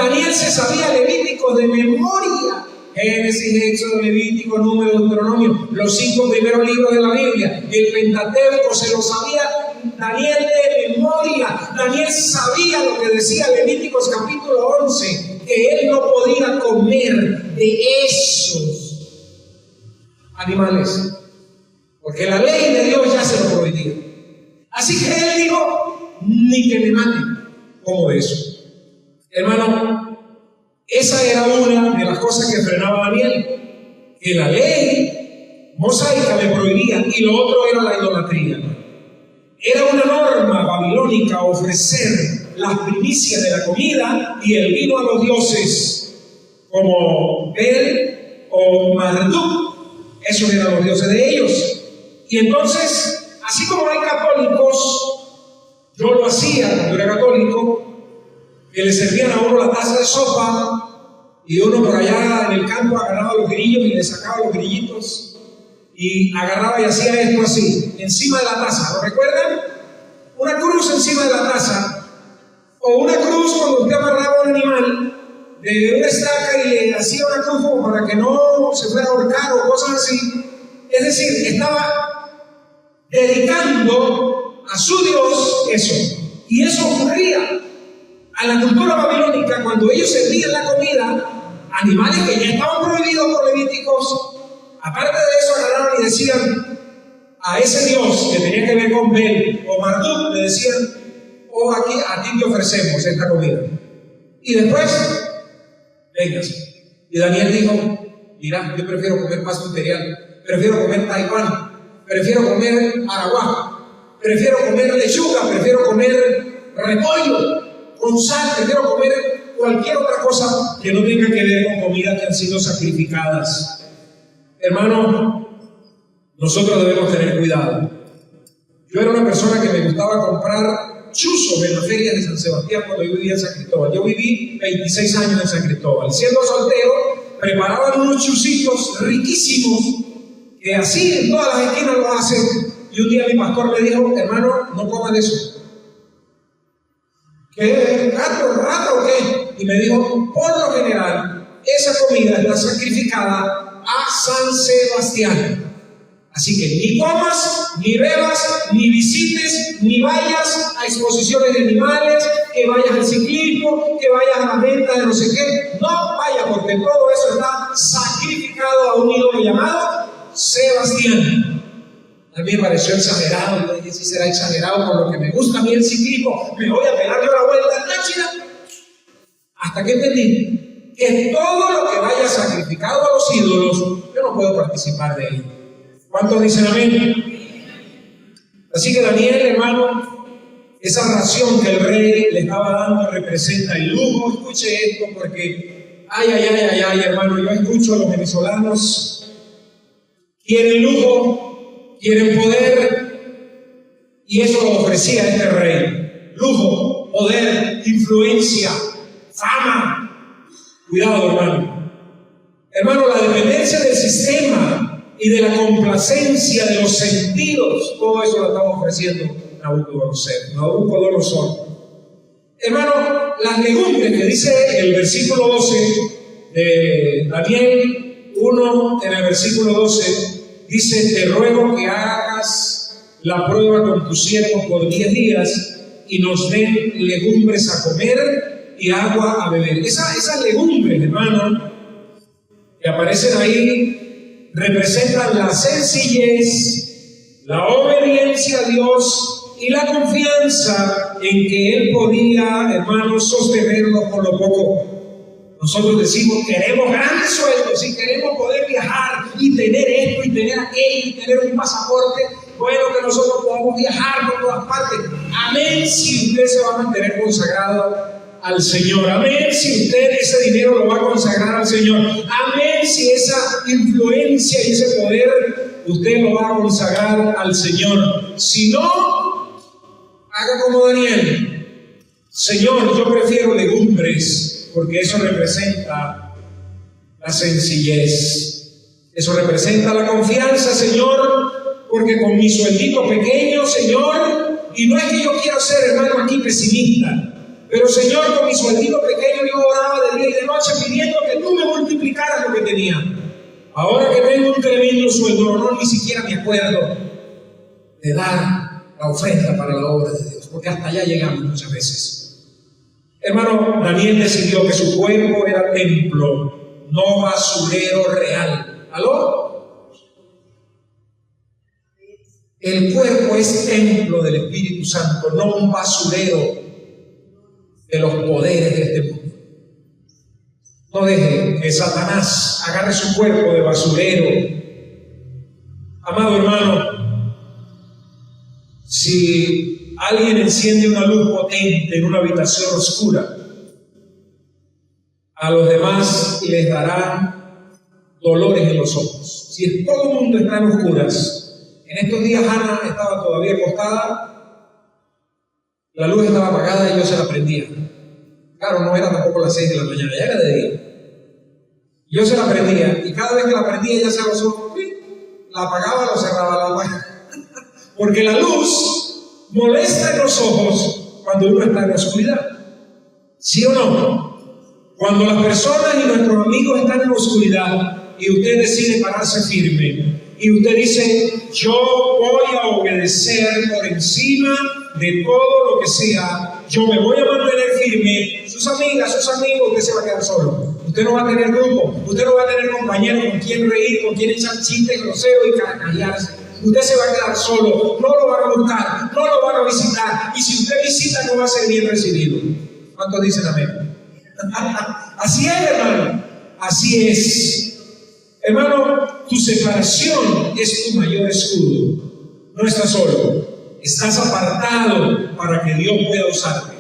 Daniel se sabía Levíticos de memoria. Génesis, Éxodo, Levítico, Número, Deuteronomio, los 5 primeros libros de la Biblia, el Pentateuco, se lo sabía Daniel de memoria. Daniel sabía lo que decía Levíticos capítulo 11, que él no podía comer de esos animales, porque la ley de Dios ya se lo prohibía. Así que él dijo, ni que me maten como de eso. Hermano, esa era una de las cosas que frenaba a Daniel, que la ley mosaica le prohibía, y lo otro era la idolatría. Era una norma babilónica ofrecer las primicias de la comida y el vino a los dioses, como Bel o Marduk. Esos eran los dioses de ellos. Y entonces, así como hay católicos, yo lo hacía cuando era católico, que le servían a uno la taza de sopa y uno por allá en el campo agarraba los grillos y le sacaba los grillitos y agarraba y hacía esto así, encima de la taza. ¿Lo recuerdan? Una cruz encima de la taza, o una cruz cuando usted amarraba un animal de una estaca y le hacía una cruz como para que no se fuera a ahorcar o cosas así. Es decir, estaba dedicando a su Dios eso. Y eso ocurría a la cultura babilónica cuando ellos servían la comida, animales que ya estaban prohibidos por Levíticos. Aparte de eso, agarraban y decían a ese Dios que tenía que ver con Bel o Marduk, le decían, aquí a ti te ofrecemos esta comida. Y después, véngase. Y Daniel dijo, mira, yo prefiero comer pasto imperial, prefiero comer Taiwán, prefiero comer araguá, prefiero comer lechuga, prefiero comer repollo con sal, prefiero comer cualquier otra cosa que no tenga que ver con comidas que han sido sacrificadas. Hermano, nosotros debemos tener cuidado. Yo era una persona que me gustaba comprar chuzos en las ferias de San Sebastián cuando yo vivía en San Cristóbal. Yo viví 26 años en San Cristóbal. Siendo soltero, preparaban unos chuzitos riquísimos que así en todas las esquinas lo hacen. Y un día mi pastor me dijo, hermano, no coman eso. ¿Qué? ¿Gato, rata o qué? Y me dijo, por lo general, esa comida está sacrificada a San Sebastián. Así que ni comas, ni bebas, ni visites, ni vayas a exposiciones de animales, que vayas al ciclismo, que vayas a la venta de no sé qué. No vayas, porque todo eso está sacrificado a un ídolo llamado Sebastián. A mí me pareció exagerado. Yo dije, si será exagerado por lo que me gusta a mí el ciclismo, me voy a pegar yo la vuelta Táchira. Hasta que entendí que todo lo que vaya sacrificado a los ídolos, yo no puedo participar de ello. ¿Cuántos dicen amén? Así que Daniel, hermano, esa ración que el rey le estaba dando representa el lujo. Escuche esto porque, ay, hermano, yo escucho a los venezolanos, quieren lujo, quieren poder, y eso lo ofrecía este rey. Lujo, poder, influencia, fama. Cuidado, hermano. Hermano, la dependencia del sistema y de la complacencia de los sentidos, todo eso lo estamos ofreciendo Nabucodonosor. Hermano, las legumbres que dice el versículo 12 de Daniel 1, en el versículo 12, dice, te ruego que hagas la prueba con tus siervos por 10 días y nos den legumbres a comer y agua a beber. Esas legumbres, hermano, que aparecen ahí, representan la sencillez, la obediencia a Dios y la confianza en que Él podía, hermanos, sostenernos con lo poco. Nosotros decimos, queremos grandes sueldos y queremos poder viajar y tener esto y tener aquello y tener un pasaporte. Bueno, que nosotros podamos viajar por todas partes. Amén, si usted se va a mantener consagrado al Señor. Amén, si usted ese dinero lo va a consagrar al Señor. Amén, si esa influencia y ese poder usted lo va a consagrar al Señor. Si no, haga como Daniel. Señor, yo prefiero legumbres, porque eso representa la sencillez. Eso representa la confianza, Señor, porque con mi sueldito pequeño, Señor, y no es que yo quiera ser, hermano, aquí pesimista, Pero Señor, con mi sueldito pequeño yo oraba de día y de noche pidiendo que tú me multiplicaras lo que tenía. Ahora que tengo un tremendo sueldo, no ni siquiera me acuerdo de dar la ofrenda para la obra de Dios, porque hasta allá llegamos muchas veces. Hermano, Daniel decidió que su cuerpo era templo, no basurero real. ¿Aló? El cuerpo es templo del Espíritu Santo, no un basurero de los poderes de este mundo. No deje que Satanás agarre su cuerpo de basurero. Amado hermano, si alguien enciende una luz potente en una habitación oscura, a los demás les dará dolores en los ojos. Si todo el mundo está en oscuras, en estos días Hannah estaba todavía acostada, la luz estaba apagada y yo se la prendía. Claro, no era tampoco las 6 de la mañana, ya era de día. Yo se la prendía y cada vez que la prendía ella se los ojos, la apagaba, la cerraba, la apagaba. Porque la luz molesta en los ojos cuando uno está en la oscuridad. ¿Sí o no? Cuando las personas y nuestros amigos están en la oscuridad y usted decide pararse firme y usted dice, yo voy a obedecer por encima de todo lo que sea, yo me voy a mantener firme, sus amigas, sus amigos, usted se va a quedar solo. Usted no va a tener grupo, usted no va a tener compañeros con quien reír, con quien echar chistes groseros y carcajearse. Usted se va a quedar solo, no lo van a buscar, no lo van a visitar, y si usted visita no va a ser bien recibido. ¿Cuántos dicen amén? Así es, hermano, así es. Hermano, tu separación es tu mayor escudo. No estás solo, estás apartado para que Dios pueda usarte.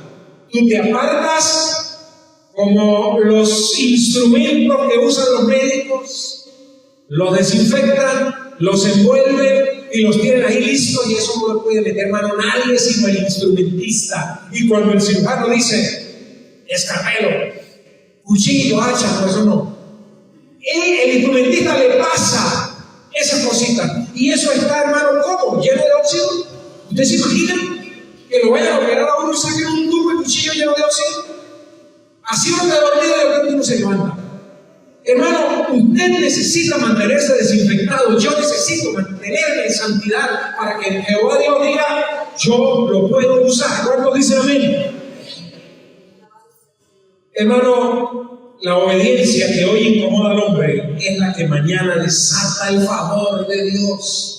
Tú te apartas como los instrumentos que usan los médicos, los desinfectan, los envuelven y los tienen ahí listos, y eso no lo puede meter mano nadie sino el instrumentista. Y cuando el cirujano dice escapelo, cuchillo, hacha, no, eso no. El instrumentista le pasa esas cositas, y eso está, hermano, ¿cómo? Lleno de óxido. ¿Usted se imagina que lo vayan a operar a uno y saquen un tubo de cuchillo lleno de óxido? Así uno está dormido y de repente uno se levanta. Hermano, usted necesita mantenerse desinfectado. Yo necesito mantenerme en santidad para que Jehová Dios diga, yo lo puedo usar. ¿Cuántos dicen amén? Hermano, la obediencia que hoy incomoda al hombre es la que mañana desata el favor de Dios.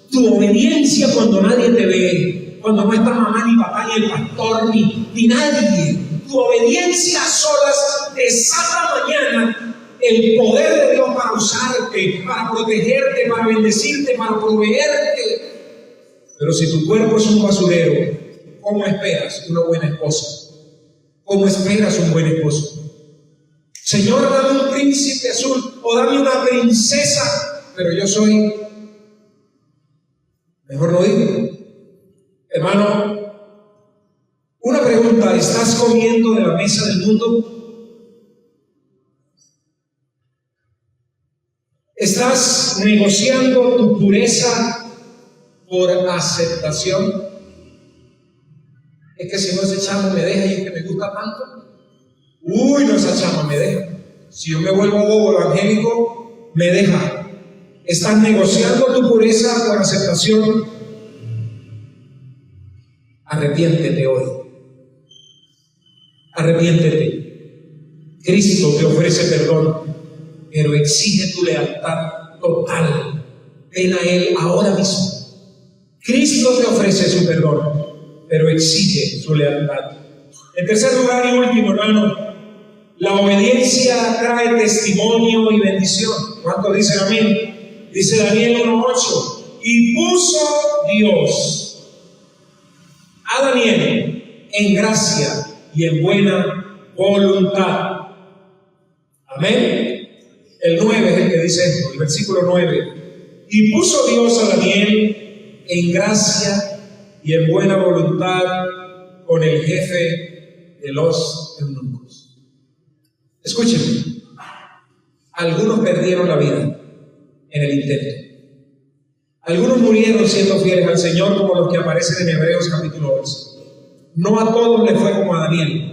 Tu obediencia cuando nadie te ve, cuando no está mamá, ni papá, ni el pastor, ni nadie. Tu obediencia a solas desata mañana el poder de Dios para usarte, para protegerte, para bendecirte, para proveerte. Pero si tu cuerpo es un basurero, ¿cómo esperas una buena esposa? ¿Cómo esperas un buen esposo? Señor, dame un príncipe azul o dame una princesa, pero yo soy... Mejor no digo. Hermano, una pregunta, ¿estás comiendo de la mesa del mundo? ¿Estás negociando tu pureza por aceptación? Es que si no, ese chamo me deja y es que me gusta tanto. Uy, no, esa chama me deja. Si yo me vuelvo bobo evangélico, me deja. ¿Estás negociando tu pureza por aceptación? Arrepiéntete hoy. Arrepiéntete. Cristo te ofrece perdón, pero exige tu lealtad total. Ven a Él ahora mismo. Cristo te ofrece su perdón, pero exige su lealtad. En tercer lugar y último, hermano, la obediencia trae testimonio y bendición. ¿Cuántos dicen amén? Dice Daniel 1:8. Y puso Dios a Daniel en gracia y en buena voluntad. Amén. El 9 es el que dice esto, el versículo 9. Y puso Dios a Daniel en gracia y en buena voluntad con el jefe de los eunucos. Escúchenme. Algunos perdieron la vida en el intento. Algunos murieron siendo fieles al Señor, como los que aparecen en Hebreos capítulo 11. No a todos les fue como a Daniel.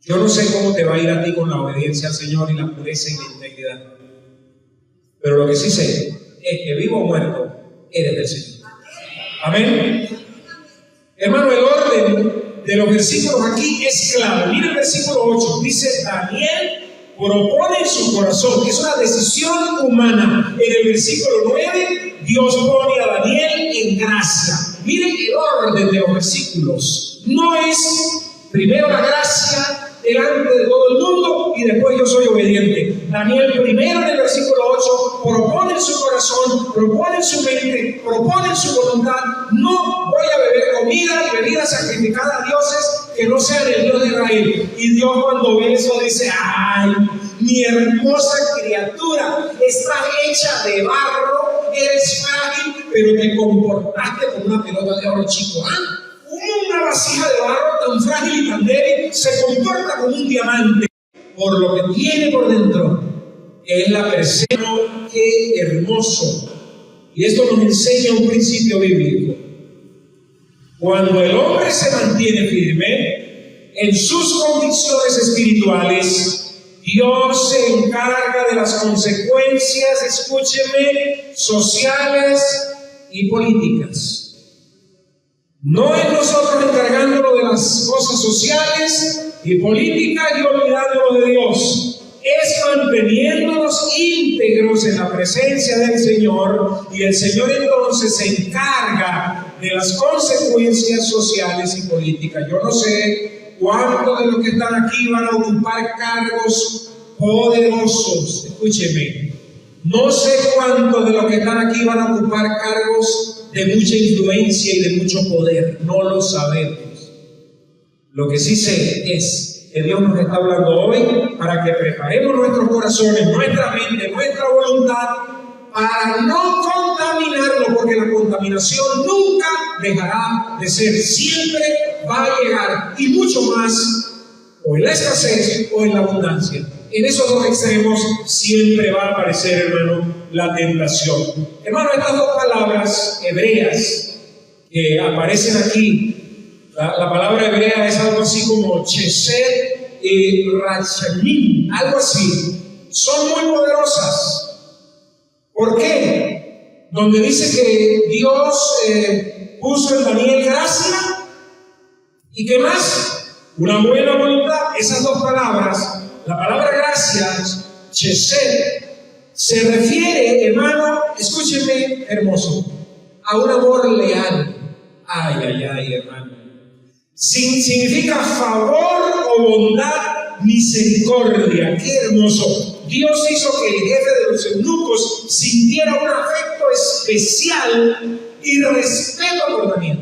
Yo no sé cómo te va a ir a ti con la obediencia al Señor y la pureza y la integridad, pero lo que sí sé es que vivo o muerto, eres del Señor. Amén. Hermano, el orden de los versículos aquí es clave. Mira el versículo 8, dice: Daniel propone en su corazón, es una decisión humana. En el versículo 9, Dios pone a Daniel en gracia. Miren el orden de los versículos. No es primero la gracia delante de todo el mundo y después yo soy obediente. Daniel primero en el versículo 8 propone en su corazón, propone en su mente, propone en su voluntad: no voy a beber comida y bebida sacrificada a dioses que no sean el Dios de Israel. Y Dios, cuando ve eso, dice: ay, mi hermosa criatura, está hecha de barro, eres frágil, pero te comportaste como una pelota de oro, chico. Una vasija de barro tan frágil y tan débil se comporta como un diamante por lo que tiene por dentro. Es la persona. Qué hermoso. Y esto nos enseña un principio bíblico. Cuando el hombre se mantiene firme en sus convicciones espirituales, Dios se encarga de las consecuencias, escúcheme, sociales y políticas. No es nosotros encargándonos de las cosas sociales y políticas y olvidándonos de Dios. Es manteniéndonos íntegros en la presencia del Señor, y el Señor entonces se encarga de las consecuencias sociales y políticas. Yo no sé cuántos de los que están aquí van a ocupar cargos poderosos. Escúcheme. No sé cuántos de los que están aquí van a ocupar cargos de mucha influencia y de mucho poder. No lo sabemos. Lo que sí sé es que Dios nos está hablando hoy para que preparemos nuestros corazones, nuestra mente, nuestra voluntad, para no contaminarlo, porque la contaminación nunca dejará de ser. Siempre va a llegar, y mucho más, o en la escasez o en la abundancia. En esos dos extremos siempre va a aparecer, hermano, la tentación. Hermano, estas dos palabras hebreas que aparecen aquí, la palabra hebrea es algo así como chesed y rachamim, algo así. Son muy poderosas. ¿Por qué? Donde dice que Dios puso en Daniel gracia, ¿y qué más? Una buena voluntad. Esas dos palabras, la palabra gracia, chesed, se refiere, hermano, escúcheme, hermoso, a un amor leal. Ay, ay, ay, hermano. Significa favor o bondad, misericordia. Qué hermoso. Dios hizo que el jefe de los eunucos sintiera un afecto especial y respeto por Daniel.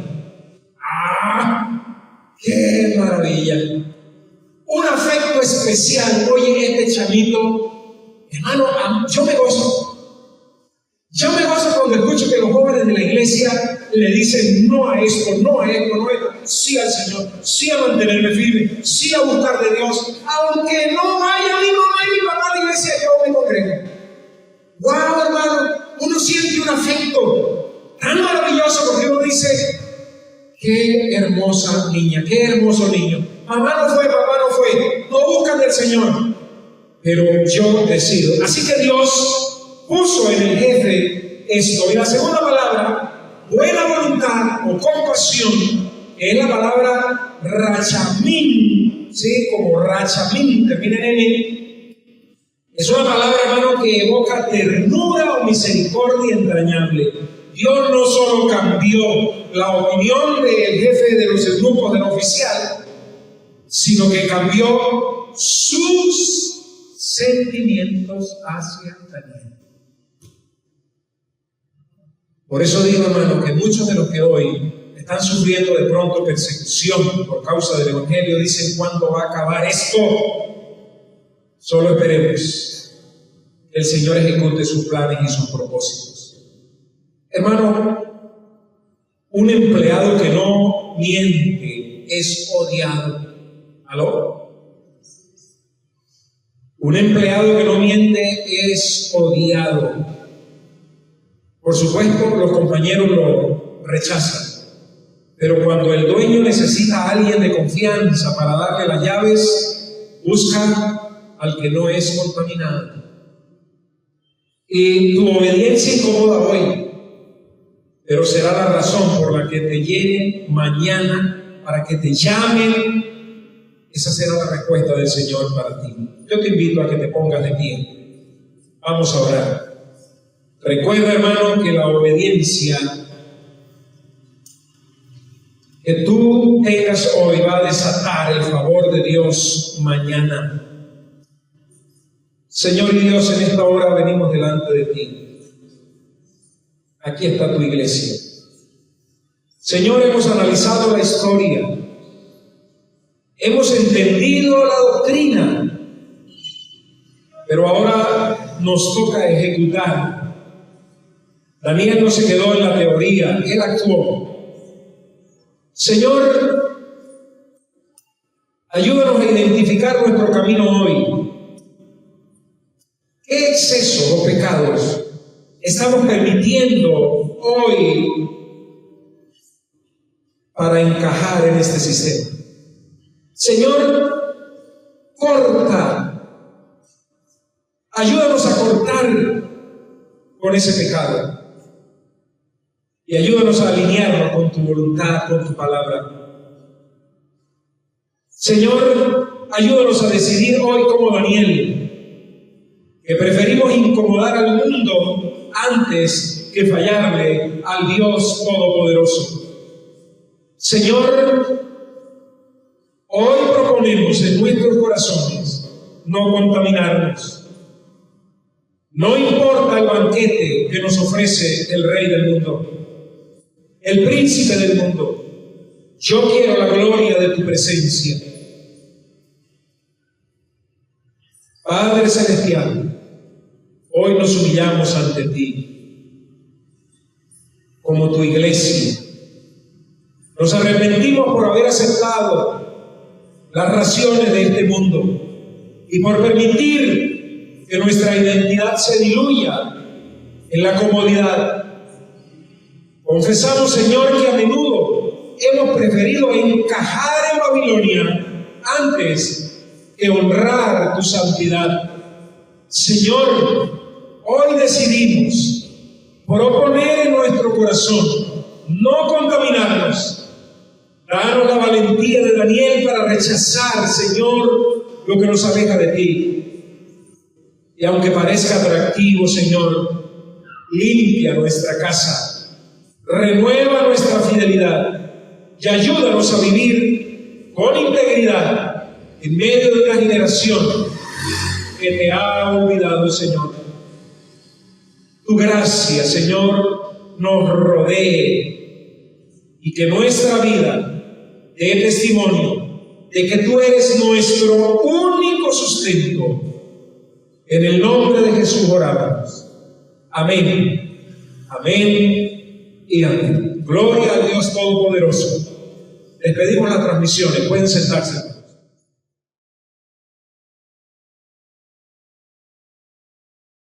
¡Ah! ¡Qué maravilla! Un afecto especial. Oye, este chamito, hermano, yo me gozo. Yo me gozo cuando escucho que los jóvenes de la iglesia le dicen no a esto, no a esto, no a esto. Sí al Señor, sí a mantenerme firme, sí a buscar de Dios. Aunque no vaya mi mamá y mi papá a la iglesia, yo me congrego. ¡Wow, hermano! Uno siente un afecto tan maravilloso porque uno dice: qué hermosa niña, qué hermoso niño. Mamá no fue, papá no fue, no buscan del Señor, pero yo decido. Así que Dios puso en el jefe esto. Y la segunda palabra, buena voluntad o compasión, es la palabra rachamim, ¿sí? Como rachamim, termina en N. Es una palabra, hermano, que evoca ternura o misericordia entrañable. Dios no solo cambió la opinión del jefe de los eunucos, del oficial, sino que cambió sus sentimientos hacia Daniel. Por eso digo, hermano, que muchos de los que hoy están sufriendo de pronto persecución por causa del Evangelio dicen: ¿cuándo va a acabar esto? Solo esperemos que el Señor ejecute sus planes y sus propósitos. Hermano, un empleado que no miente es odiado. ¿Aló? Un empleado que no miente es odiado. Por supuesto, los compañeros lo rechazan. Pero cuando el dueño necesita a alguien de confianza para darle las llaves, Busca al que no es contaminado. Y tu obediencia incomoda hoy, pero será la razón por la que te llene mañana, para que te llamen. Esa será la respuesta del Señor para ti. Yo te invito a que te pongas de pie. Vamos a orar. Recuerda, hermano, que la obediencia que tú tengas hoy va a desatar el favor de Dios mañana. Señor y Dios, en esta hora venimos delante de ti. Aquí está tu iglesia. Señor, hemos analizado la historia. Hemos entendido la doctrina. Pero ahora nos toca ejecutar. Daniel no se quedó en la teoría, él actuó. Señor, ayúdanos a identificar nuestro camino hoy. ¿Qué excesos o pecados estamos permitiendo hoy para encajar en este sistema? Señor, corta. Ayúdanos a cortar con ese pecado. Y ayúdanos a alinearnos con tu voluntad, con tu palabra. Señor, ayúdanos a decidir hoy como Daniel, que preferimos incomodar al mundo antes que fallarle al Dios Todopoderoso. Señor, hoy proponemos en nuestros corazones no contaminarnos. No importa el banquete que nos ofrece el Rey del mundo, el príncipe del mundo. Yo quiero la gloria de tu presencia. Padre Celestial, hoy nos humillamos ante ti como tu iglesia. Nos arrepentimos por haber aceptado las raciones de este mundo y por permitir que nuestra identidad se diluya en la comodidad. Confesamos, Señor, que a menudo hemos preferido encajar en Babilonia antes que honrar tu santidad. Señor, hoy decidimos proponer en nuestro corazón no contaminarnos. Danos la valentía de Daniel para rechazar, Señor, lo que nos aleja de ti. Y aunque parezca atractivo, Señor, limpia nuestra casa. Renueva nuestra fidelidad y ayúdanos a vivir con integridad en medio de una generación que te ha olvidado, Señor. Tu gracia, Señor, nos rodee y que nuestra vida dé testimonio de que tú eres nuestro único sustento. En el nombre de Jesús oramos. Amén. Amén. Y amén. Gloria al Dios Todopoderoso. Les pedimos las transmisiones. Pueden sentarse.